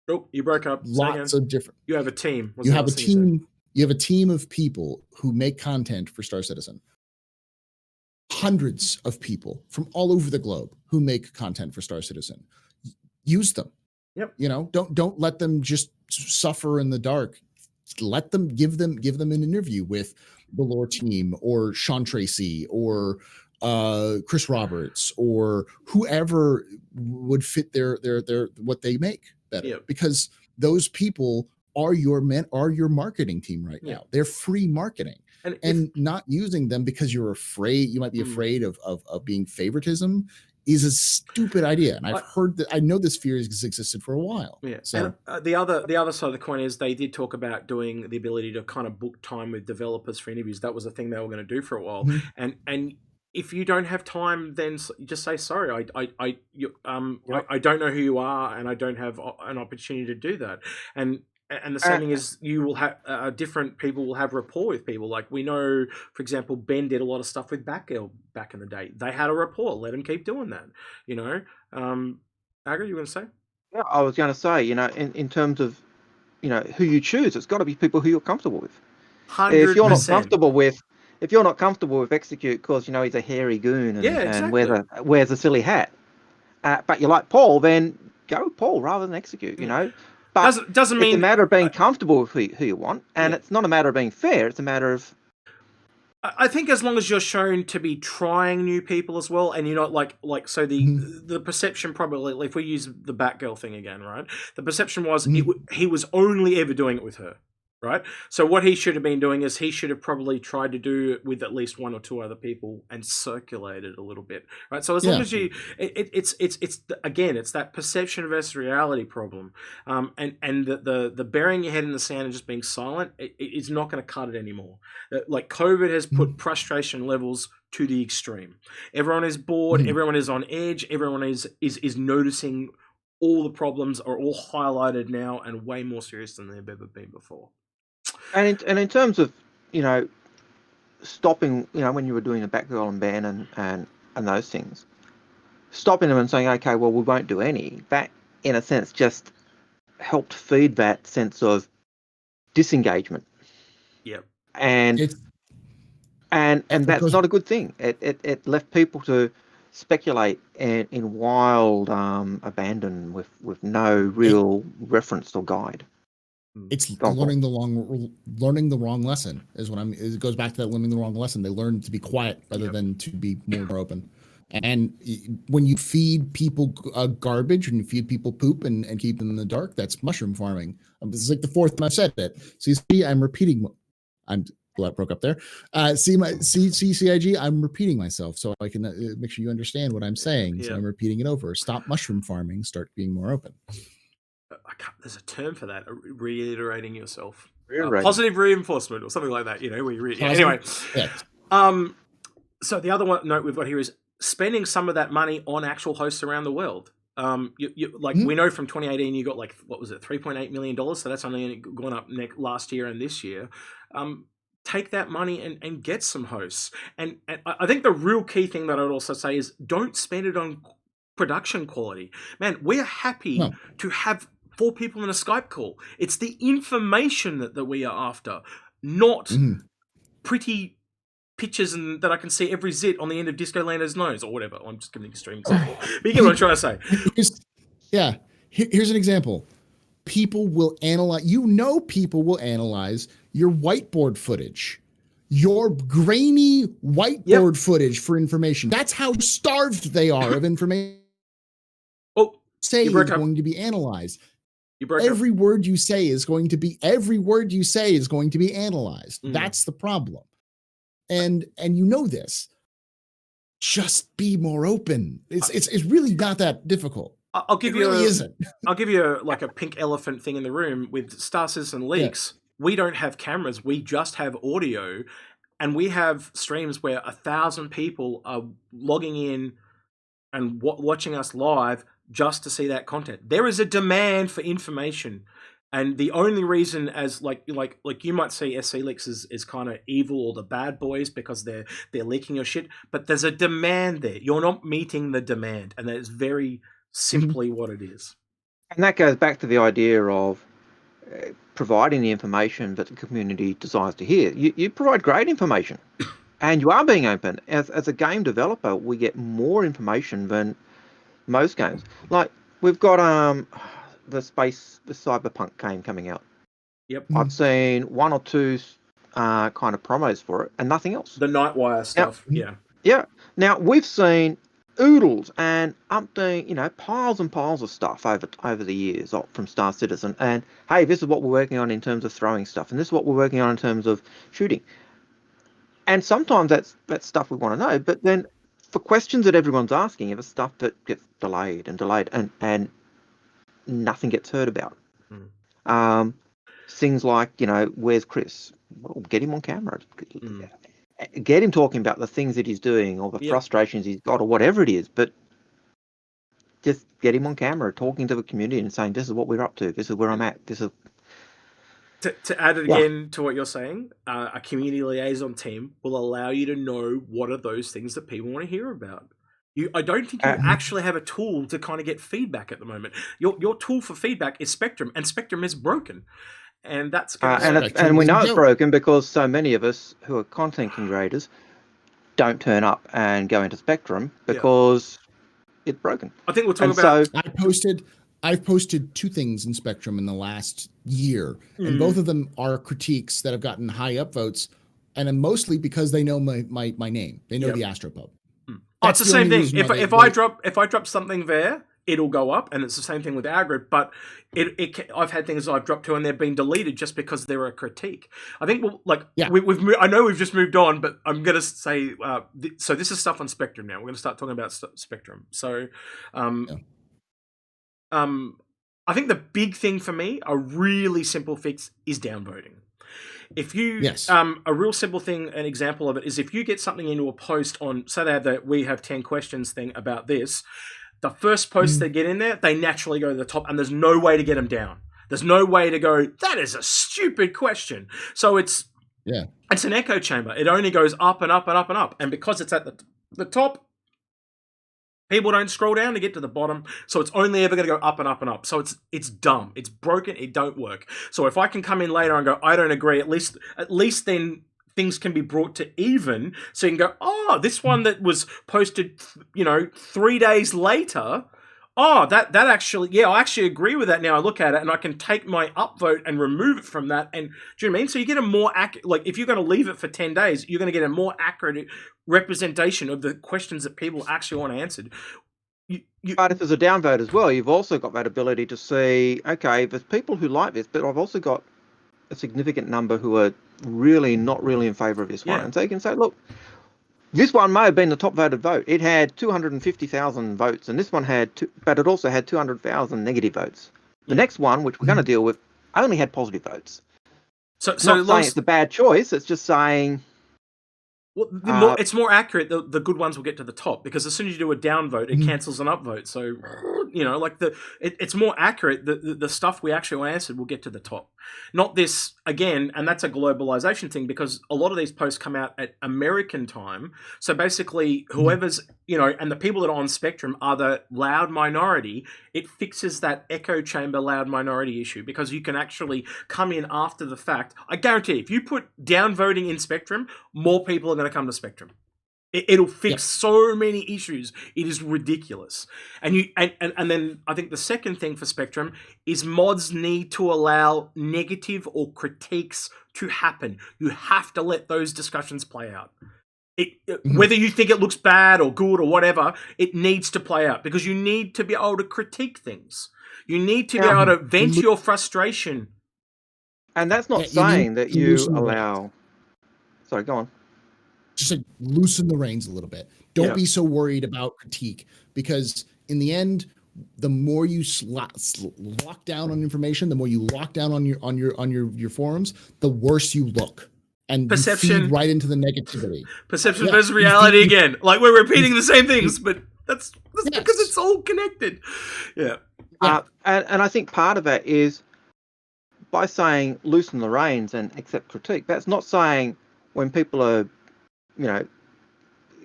Oh, you broke up. Lots of different. You have a team. You have a team. You have a team of people who make content for Star Citizen. Hundreds of people from all over the globe who make content for Star Citizen. Use them. Yep. Don't let them just suffer in the dark. Let them give them an interview with the lore team or Sean Tracy or Chris Roberts or whoever would fit their what they make better. Yep. Because those people are your marketing team right now. They're free marketing. And not using them because you're afraid, you might be afraid of being favoritism, is a stupid idea. And I know this fear has existed for a while. Yeah. So and, the other side of the coin is they did talk about doing the ability to kind of book time with developers for interviews. That was a thing they were going to do for a while. And if you don't have time, then just say sorry. I don't know who you are, and I don't have an opportunity to do that. And the same thing is, you will have different people will have rapport with people. Like we know, for example, Ben did a lot of stuff with Batgirl back in the day. They had a rapport. Let him keep doing that. Agra, you want to say? Yeah, I was going to say, in terms of, who you choose, it's got to be people who you're comfortable with. 100%. If you're not comfortable with Execute because he's a hairy goon and wears a silly hat, but you like Paul, then go with Paul rather than Execute. But doesn't mean it's a matter of being comfortable with who you want, and it's not a matter of being fair. It's a matter of. I think as long as you're shown to be trying new people as well, and you're not like so the perception probably, if we use the Batgirl thing again, right? The perception was he was only ever doing it with her. Right. So what he should have been doing is he should have probably tried to do it with at least one or two other people and circulate it a little bit. Right. So as long as it's again, it's that perception versus reality problem. And the burying your head in the sand and just being silent, it's not going to cut it anymore. Like COVID has put frustration levels to the extreme. Everyone is bored. Everyone is on edge. Everyone is noticing all the problems are all highlighted now and way more serious than they've ever been before. And in terms of, stopping, when you were doing the Batgirl and Ben and those things, stopping them and saying, okay, well, we won't do any, that, in a sense, just helped feed that sense of disengagement. Yep. And that's not a good thing. It left people to speculate in wild abandon with no real reference or guide. It's learning the wrong lesson is what it goes back to that learning the wrong lesson. They learn to be quiet rather than to be more open. And when you feed people garbage and you feed people poop and keep them in the dark, that's mushroom farming. This is like the fourth time I've said it. So you see, I'm repeating. I'm glad broke up there. CIG, I'm repeating myself so I can make sure you understand what I'm saying. Yeah. So I'm repeating it over. Stop mushroom farming. Start being more open. There's a term for that. Reiterating yourself. Reiterating. Positive reinforcement or something like that. You know, where you anyway. Yeah. So the other note we've got here is spending some of that money on actual hosts around the world. We know from 2018 you got like, what was it, $3.8 million, so that's only gone up last year and this year. Take that money and get some hosts. And I think the real key thing that I would also say is don't spend it on production quality. Man, we're happy to have 4 people in a Skype call. It's the information that we are after, not pretty pictures and that I can see every zit on the end of Disco Lando's nose or whatever. I'm just giving an extreme example. But you get what I'm trying to say. Here's an example. People will analyze, people will analyze your whiteboard footage, your grainy whiteboard footage for information. That's how starved they are of information. Say is going to be analyzed. Every word you say is going to be analyzed. That's the problem. And you know this. Just be more open. It's really not that difficult. I'll give you isn't. I'll give you like a pink elephant thing in the room with Star Citizen Leaks. Yeah. We don't have cameras. We just have audio, and we have streams where 1,000 people are logging in and watching us live just to see that content. There is a demand for information. And the only reason, as like you might see SC Leaks is kind of evil or the bad boys because they're leaking your shit, but there's a demand there. You're not meeting the demand, and that is very simply what it is. And that goes back to the idea of providing the information that the community desires to hear. You provide great information, and you are being open. As a game developer, we get more information than most games. Like we've got the Cyberpunk game coming out. Yep. I've seen 1 or 2 kind of promos for it and nothing else. The Nightwire stuff. Yeah. Now we've seen oodles and piles and piles of stuff over the years from Star Citizen. And hey, this is what we're working on in terms of throwing stuff, and this is what we're working on in terms of shooting. And sometimes that's stuff we want to know, but then for questions that everyone's asking, if it's stuff that gets delayed and nothing gets heard about. Things like, where's Chris? Well, get him on camera. Get him talking about the things that he's doing or the frustrations he's got or whatever it is. But just get him on camera, talking to the community and saying, this is what we're up to. This is where I'm at. This is... To add it again to what you're saying, a community liaison team will allow you to know what are those things that people want to hear about. I don't think you actually have a tool to kind of get feedback at the moment. Your tool for feedback is Spectrum, and Spectrum is broken. And that's and we know it's broken because so many of us who are content creators don't turn up and go into Spectrum because it's broken. I think we'll talk about... I've posted 2 things in Spectrum in the last year, and both of them are critiques that have gotten high upvotes, and mostly because they know my name. They know the Astropub. It's the same thing. If I drop something there, it'll go up, and it's the same thing with our group. But I've had things I've dropped to, and they've been deleted just because they're a critique. I think I know we've just moved on, but I'm gonna say so. This is stuff on Spectrum now. We're gonna start talking about Spectrum. So, I think the big thing for me, a really simple fix, is downvoting. If you, a real simple thing, an example of it is if you get something into a post on, say they have that we have 10 questions thing about this, the first post they get in there, they naturally go to the top, and there's no way to get them down. There's no way to go, that is a stupid question. So it's an echo chamber. It only goes up and up and up and up. And because it's at the top, people don't scroll down to get to the bottom, so it's only ever going to go up and up and up. So it's dumb. It's broken. It don't work. So if I can come in later and go, I don't agree, at least then things can be brought to even. So you can go, oh, this one that was posted, 3 days later, Oh, that actually, yeah, I actually agree with that now. I look at it and I can take my upvote and remove it from that. And do you know what I mean? So you get a more accurate, like if you're going to leave it for 10 days, you're going to get a more accurate representation of the questions that people actually want answered. But if there's a downvote as well, you've also got that ability to see, okay, there's people who like this, but I've also got a significant number who are really not really in favour of this one. And so you can say, look, this one may have been the top voted vote. It had 250,000 votes, and this one had, but it also had 200,000 negative votes. The next one, which we're going to deal with, only had positive votes. So not saying it's a bad choice. It's just saying. Well, it's more accurate. The good ones will get to the top because as soon as you do a downvote, it cancels an upvote. So, like it's more accurate. The stuff we actually answered will get to the top. Not this again, and that's a globalization thing because a lot of these posts come out at American time. So basically, whoever's and the people that are on Spectrum are the loud minority. It fixes that echo chamber loud minority issue because you can actually come in after the fact. I guarantee if you put downvoting in Spectrum, more people are going to come to Spectrum. It'll fix so many issues. It is ridiculous. And then I think the second thing for Spectrum is mods need to allow negative or critiques to happen. You have to let those discussions play out. Whether you think it looks bad or good or whatever, it needs to play out because you need to be able to critique things. You need to be able to vent your frustration. And that's not saying that you allow. Sorry, go on. Just like loosen the reins a little bit. Don't be so worried about critique because in the end, the more you lock down on information, the more you lock down on your forums, the worse you look. And perception you feed right into the negativity. Perception versus reality again. Like we're repeating the same things, but that's because it's all connected. Yeah. And I think part of that is by saying loosen the reins and accept critique. That's not saying when people are,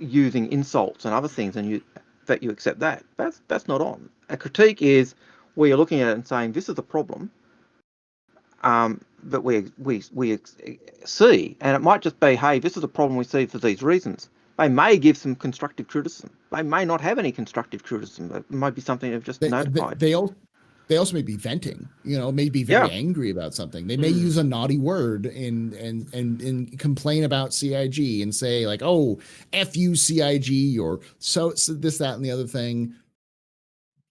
using insults and other things and that you accept that. That's not on. A critique is where you're looking at it and saying this is a problem. That we see, and it might just be, hey, this is a problem we see for these reasons. They may give some constructive criticism. They may not have any constructive criticism. It might be something they've just notified. They also may be venting, may be very angry about something. They may use a naughty word and complain about CIG and say like, oh, F you CIG or so this, that, and the other thing.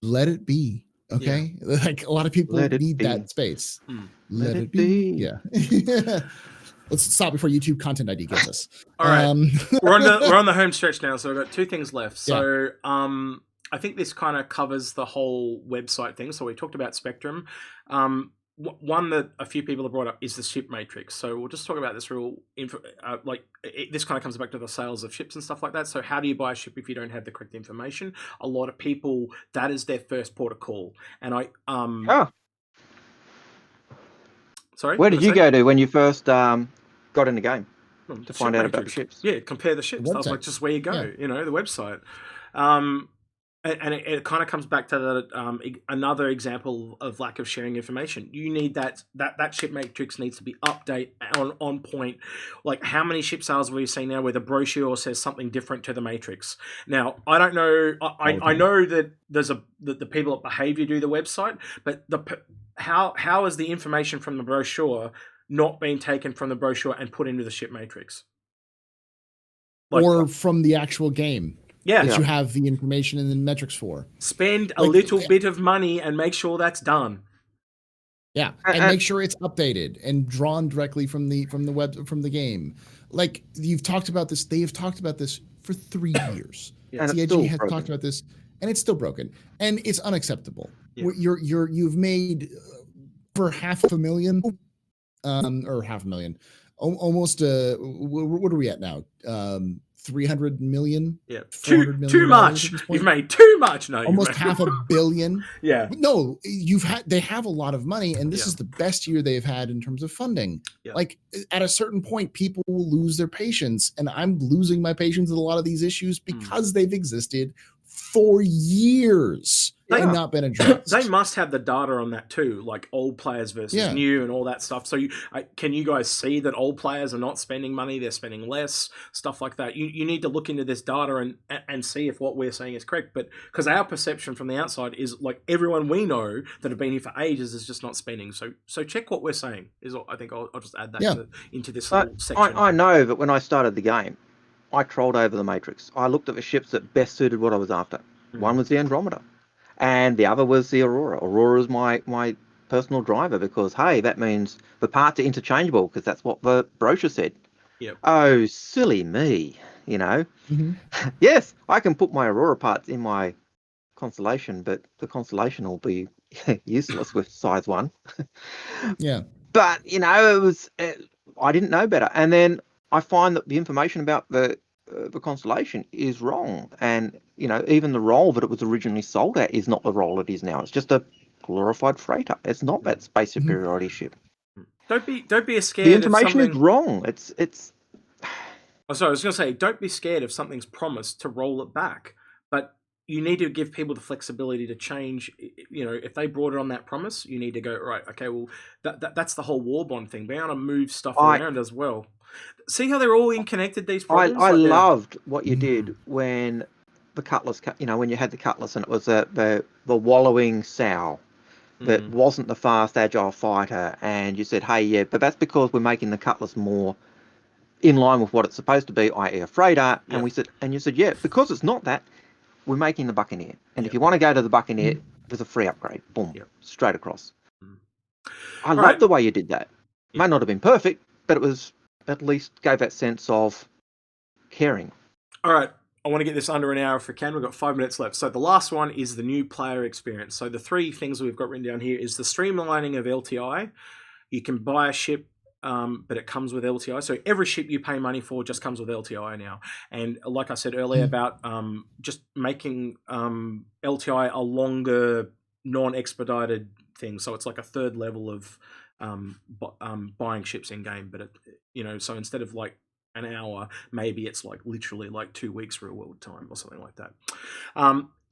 Let it be. Okay. Yeah. Like a lot of people need that space. Let it be. Yeah. Let's stop before YouTube content ID gets us. All right. We're on the home stretch now. So I've got two things left. So, I think this kind of covers the whole website thing. So we talked about Spectrum. One that a few people have brought up is the ship matrix. So we'll just talk about this real this kind of comes back to the sales of ships and stuff like that. So how do you buy a ship if you don't have the correct information? A lot of people, that is their first port of call. And sorry, where did you go to when you first got in the game to find out about the ships? Yeah, compare the ships. That's like just where you go. The website. And it kind of comes back to another example of lack of sharing information. You need that ship matrix needs to be updated on point. Like how many ship sales have we seen now where the brochure says something different to the matrix? Now I don't know. I know that there's the people at Behavior do the website, but how is the information from the brochure not being taken from the brochure and put into the ship matrix? Or from the actual game. Yeah. That you have the information in the metrics for. Spend a little bit of money and make sure that's done. Yeah. And make sure it's updated and drawn directly from the game. Like you've talked about this, they have talked about this for 3 years. CIG has talked about this and it's still broken. And it's unacceptable. Yeah. You've made for $500,000 or $500,000. Almost what are we at now? 300 million. Yeah, too much. You've made too much. No, almost $500 million. Yeah. No, they have a lot of money, and this is the best year they've had in terms of funding. Yeah. Like at a certain point, people will lose their patience, and I'm losing my patience with a lot of these issues because they've existed for years They- and not been addressed. They must have the data on that too, like old players versus new and all that stuff. So can you guys see that old players are not spending money, they're spending less, stuff like that? You need to look into this data and see if what we're saying is correct. But because our perception from the outside is like everyone we know that have been here for ages is just not spending. So check what we're saying. I think I'll just add that into this little section. I know that when I started the game, I trolled over the matrix. I looked at the ships that best suited what I was after. One was the Andromeda, and the other was the Aurora. Aurora is my personal driver because, hey, that means the parts are interchangeable because that's what the brochure said. Yep. Oh, silly me, you know. Yes, I can put my Aurora parts in my Constellation, but the Constellation will be useless with size 1. Yeah. But, you know, it was I didn't know better. And then I find that the information about the Constellation is wrong. And, you know, even the role that it was originally sold at is not the role it is now. It's just a glorified freighter. It's not that space superiority ship. Don't be scared. The information is wrong. It's. Oh, sorry, I was going to say, don't be scared if something's promised to roll it back. But you need to give people the flexibility to change. You know, if they brought it on that promise, you need to go, right, okay, well, that's the whole war bond thing. Be able to move stuff around as well. See how they're all interconnected, these problems? I loved what you did when the Cutlass, you know, when you had the Cutlass and it was the wallowing sow that wasn't the fast, agile fighter. And you said, hey, yeah, but that's because we're making the Cutlass more in line with what it's supposed to be, i.e. a freighter. And you said, yeah, because it's not that, we're making the Buccaneer. And if you want to go to the Buccaneer, there's a free upgrade. Boom, straight across. I love the way you did that. May not have been perfect, but it was at least gave that sense of caring. All right. I want to get this under an hour if we can. We've got 5 minutes left. So the last one is the new player experience. So the 3 things we've got written down here is the streamlining of LTI. You can buy a ship, but it comes with LTI. So every ship you pay money for just comes with LTI now. And like I said earlier about just making LTI a longer, non-expedited thing. So it's like a third level of buying ships in game. But, so instead of like an hour, maybe it's like literally like 2 weeks real world time or something like that.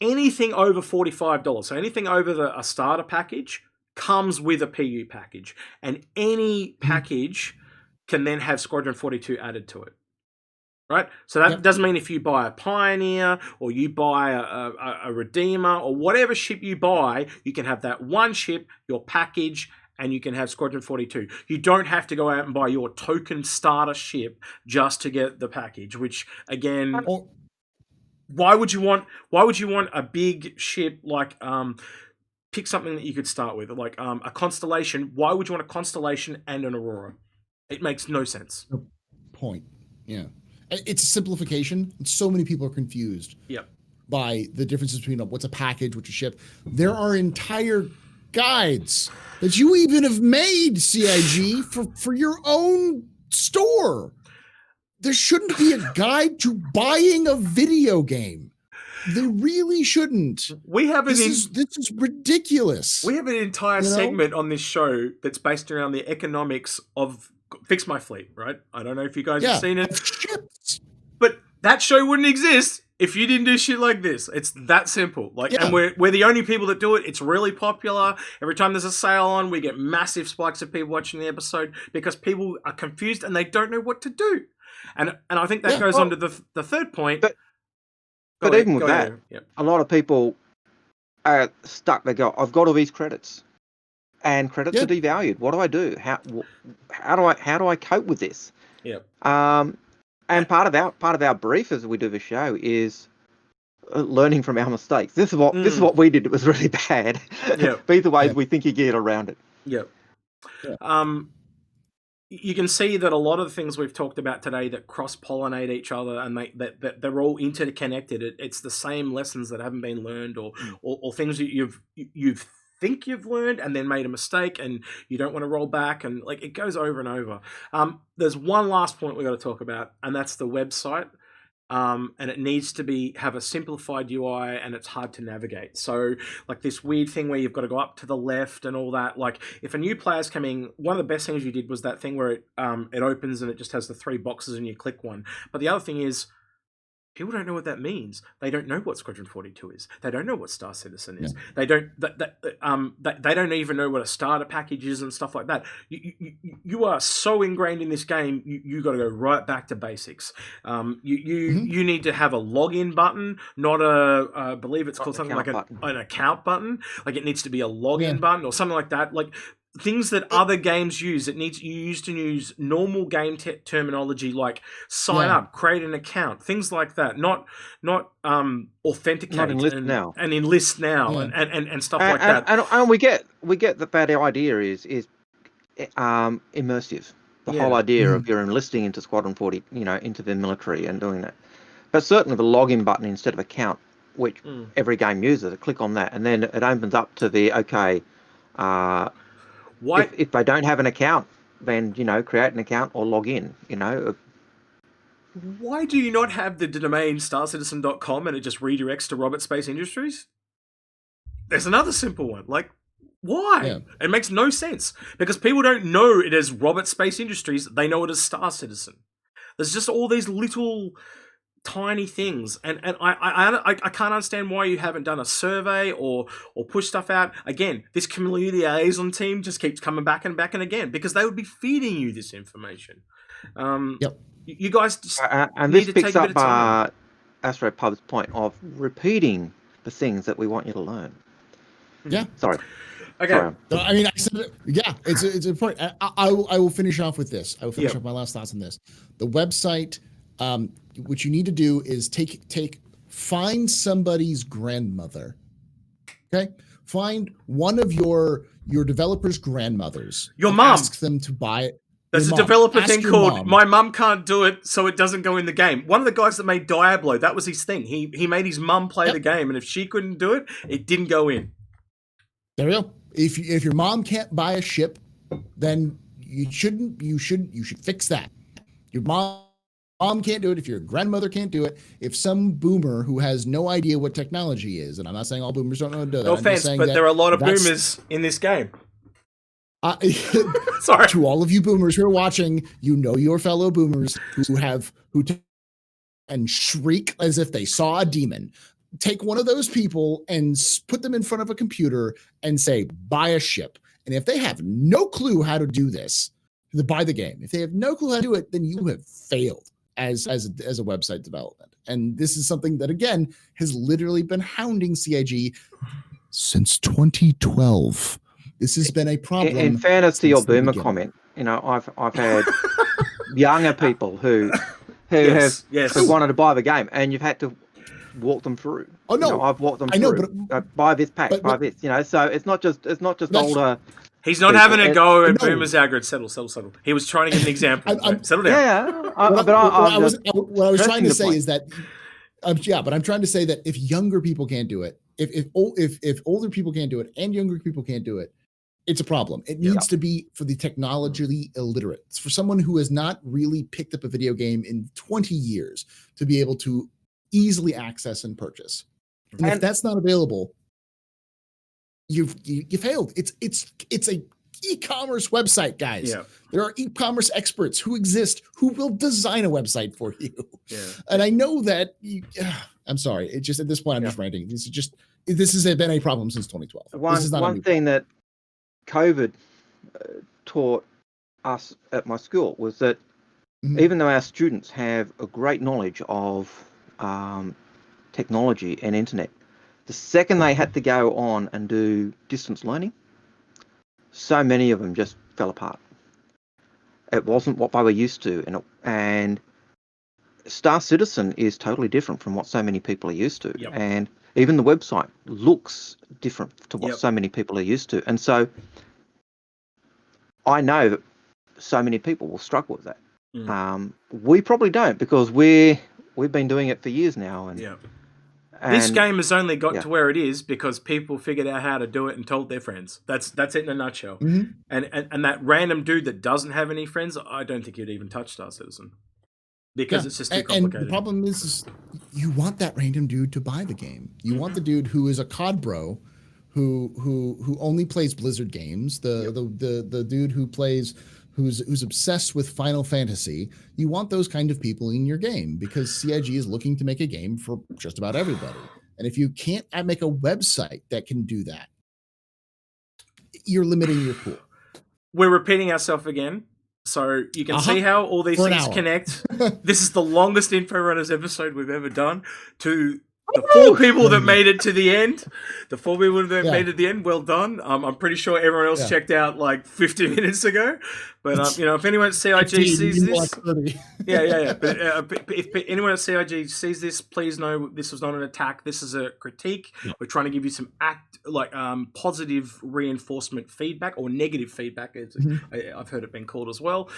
Anything over $45, so anything over a starter package comes with a PU package, and any package can then have Squadron 42 added to it. Right? So that doesn't mean if you buy a Pioneer or you buy a Redeemer or whatever ship you buy, you can have that one ship, your package, and you can have Squadron 42. You don't have to go out and buy your token starter ship just to get the package, which again, why would you want a big ship like pick something that you could start with, like a Constellation. Why would you want a Constellation and an Aurora? It makes no sense. No point. Yeah. It's a simplification. So many people are confused by the differences between what's a package, what's a ship. There are entire guides that you even have made, CIG, for your own store. There shouldn't be a guide to buying a video game. There really shouldn't. This is ridiculous. We have an entire segment on this show that's based around the economics of Fix My Fleet, right? I don't know if you guys have seen it. But that show wouldn't exist if you didn't do shit like this. It's that simple. And we're the only people that do it. It's really popular. Every time there's a sale on, we get massive spikes of people watching the episode because people are confused and they don't know what to do. And I think that goes on to the third point. But even with that, a lot of people are stuck. They go, I've got all these credits, and credits are devalued. What do I do? How do I cope with this? And part of our brief as we do the show is learning from our mistakes. This is what we did. It was really bad. These are ways we think you get around it. You can see that a lot of the things we've talked about today that cross-pollinate each other and that they're all interconnected. It's the same lessons that haven't been learned or things that you've think you've learned and then made a mistake and you don't want to roll back, and like it goes over and over. There's one last point we got to talk about, and that's the website. And it needs to have a simplified UI, and it's hard to navigate. So like this weird thing where you've got to go up to the left and all that. Like if a new player's coming, one of the best things you did was that thing where it opens and it just has the 3 boxes and you click one. But the other thing is People don't know what that means. They don't know what Squadron 42 is. They don't know what Star Citizen is. Yeah. They don't even know what a starter package is and stuff like that. You are so ingrained in this game. You got to go right back to basics. You need to have a login button, not I believe it's called something like an account button. Like it needs to be a login button or something like that. Like things that other games use. You used to use normal game terminology like sign up, create an account, things like that. Not authenticate, not enlist now, and enlist now, and stuff like that. And we get that the idea is immersive. The whole idea of you're enlisting into Squadron 40, into the military and doing that. But certainly the login button instead of account, which every game uses, click on that, and then it opens up to the if they don't have an account, then create an account or log in. Why do you not have the domain starcitizen.com and it just redirects to Robert Space Industries? There's another simple one. Like, why? Yeah. It makes no sense because people don't know it as Robert Space Industries. They know it as Star Citizen. There's just all these little tiny things, and I can't understand why you haven't done a survey or push stuff out. Again, this community liaison team just keeps coming back and again because they would be feeding you this information. You guys just and this picks up Astro Pub's point of repeating the things that we want you to learn. Yeah. Sorry. Okay. Sorry. I mean, I said it. Yeah, it's a point. I will finish off with this. I will finish off my last thoughts on this. The website. What you need to do is find somebody's grandmother. Okay, find one of your developer's grandmothers. Your mom. Ask them to buy it. There's a developer thing called "My mum can't do it, so it doesn't go in the game." One of the guys that made Diablo, that was his thing. He made his mum play the game, and if she couldn't do it, it didn't go in. There we go. If your mom can't buy a ship, then you should fix that. Your mom can't do it. If your grandmother can't do it, if some boomer who has no idea what technology is, and I'm not saying all boomers don't know how to do that. No offense, but there are a lot of boomers in this game. Sorry. To all of you boomers who are watching, your fellow boomers who shriek as if they saw a demon. Take one of those people and put them in front of a computer and say, buy a ship. And if they have no clue how to do this, to buy the game. If they have no clue how to do it, then you have failed as a website development. And this is something that, again, has literally been hounding CIG since 2012. This has been a problem. In fairness to your boomer comment, I've had younger people who wanted to buy the game, and you've had to walk them through. Oh no, I've walked them through. But, buy this pack, buy this. So it's not just older. He's not having a go at boomers, Agrid. Settle. He was trying to get an example. Settle down. Yeah. What I was trying to say is that. But I'm trying to say that if younger people can't do it, if older people can't do it, and younger people can't do it, it's a problem. It needs to be for the technologically illiterate. It's for someone who has not really picked up a video game in 20 years to be able to easily access and purchase. And if that's not available, you failed. It's a e-commerce website, guys. Yeah. There are e-commerce experts who exist who will design a website for you. Yeah. And I know that I'm sorry. It just at this point I'm just ranting. This has been a problem since 2012. One thing that COVID taught us at my school was that even though our students have a great knowledge of technology and internet, the second they had to go on and do distance learning, so many of them just fell apart. It wasn't what they were used to, and Star Citizen is totally different from what so many people are used to. Yep. And even the website looks different to what so many people are used to. And so I know that so many people will struggle with that. We probably don't, because we've been doing it for years now. And this game has only got to where it is because people figured out how to do it and told their friends. That's it in a nutshell. Mm-hmm. And that random dude that doesn't have any friends, I don't think he'd even touch Star Citizen because it's just too complicated. And the problem is you want that random dude to buy the game. You want the dude who is a COD bro, who only plays Blizzard games. The dude who who's obsessed with Final Fantasy, you want those kind of people in your game because CIG is looking to make a game for just about everybody. And if you can't make a website that can do that, you're limiting your pool. We're repeating ourselves again. So you can see how all these things connect. This is the longest Inforunners episode we've ever done. To the 4 people that made it to the end, made it to the end, well done. I'm pretty sure everyone else checked out like 50 minutes ago. But if anyone at CIG sees this, But if anyone at CIG sees this, please know this was not an attack. This is a critique. We're trying to give you some positive reinforcement feedback or negative feedback, as I've heard it been called as well.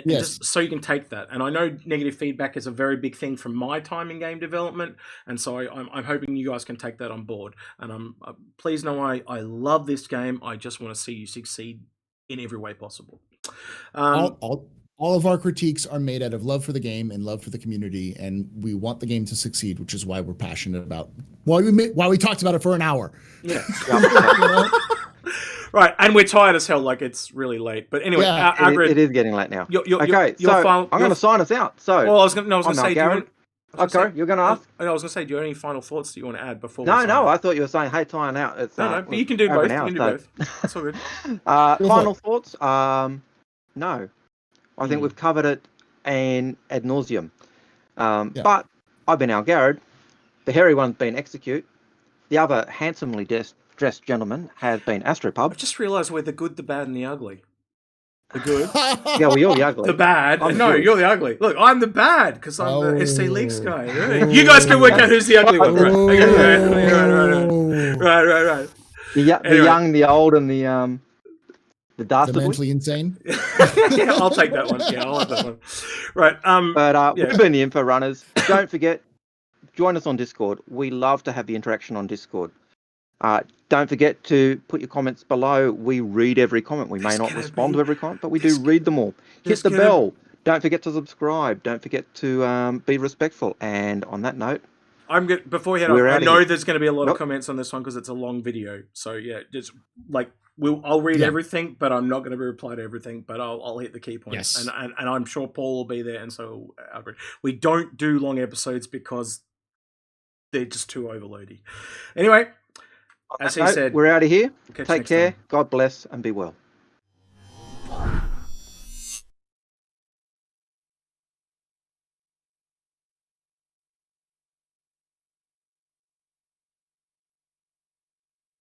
Just so you can take that. And I know negative feedback is a very big thing from my time in game development, and so I'm hoping you guys can take that on board. And please know I love this game. I just want to see you succeed in every way possible. All of our critiques are made out of love for the game and love for the community, and we want the game to succeed, which is why we're passionate about why we talked about it for an hour. Yeah. Right, and we're tired as hell. Like, it's really late. But anyway, it is getting late now. I'm going to sign us out. So, well, I was going to say, you're going to ask? I was going to say, do you have any final thoughts that you want to add before? No, I thought you were saying, hey, sign out. It's, but you can do both. You can do both. That's all good. Final thoughts? No. I think we've covered it ad nauseum. But I've been Al Garrett. The hairy one's been Execute. The other handsomely dressed gentleman has been Astropub. I just realised we're the good, the bad, and the ugly. The good. Yeah, well, you're the ugly. The bad. You're the ugly. Look, I'm the bad because I'm the SC Leaks guy. You guys can work out who's the ugly one. Right. The young, the old, and the dastardly. The mentally insane. Yeah, I'll take that one. Yeah, I'll have that one. Right. We've been the Info Runners. Don't forget, join us on Discord. We love to have the interaction on Discord. Don't forget to put your comments below. We read every comment. We may not respond to every comment, but we do read them all. Hit the bell. Don't forget to subscribe. Don't forget to be respectful. And on that note, before we head off, I know there's going to be a lot of comments on this one because it's a long video. So yeah, just like I'll read everything, but I'm not going to reply to everything. But I'll hit the key points, and I'm sure Paul will be there, and so we don't do long episodes because they're just too overloady. Anyway. As he said, we're out of here. Take care. God bless and be well.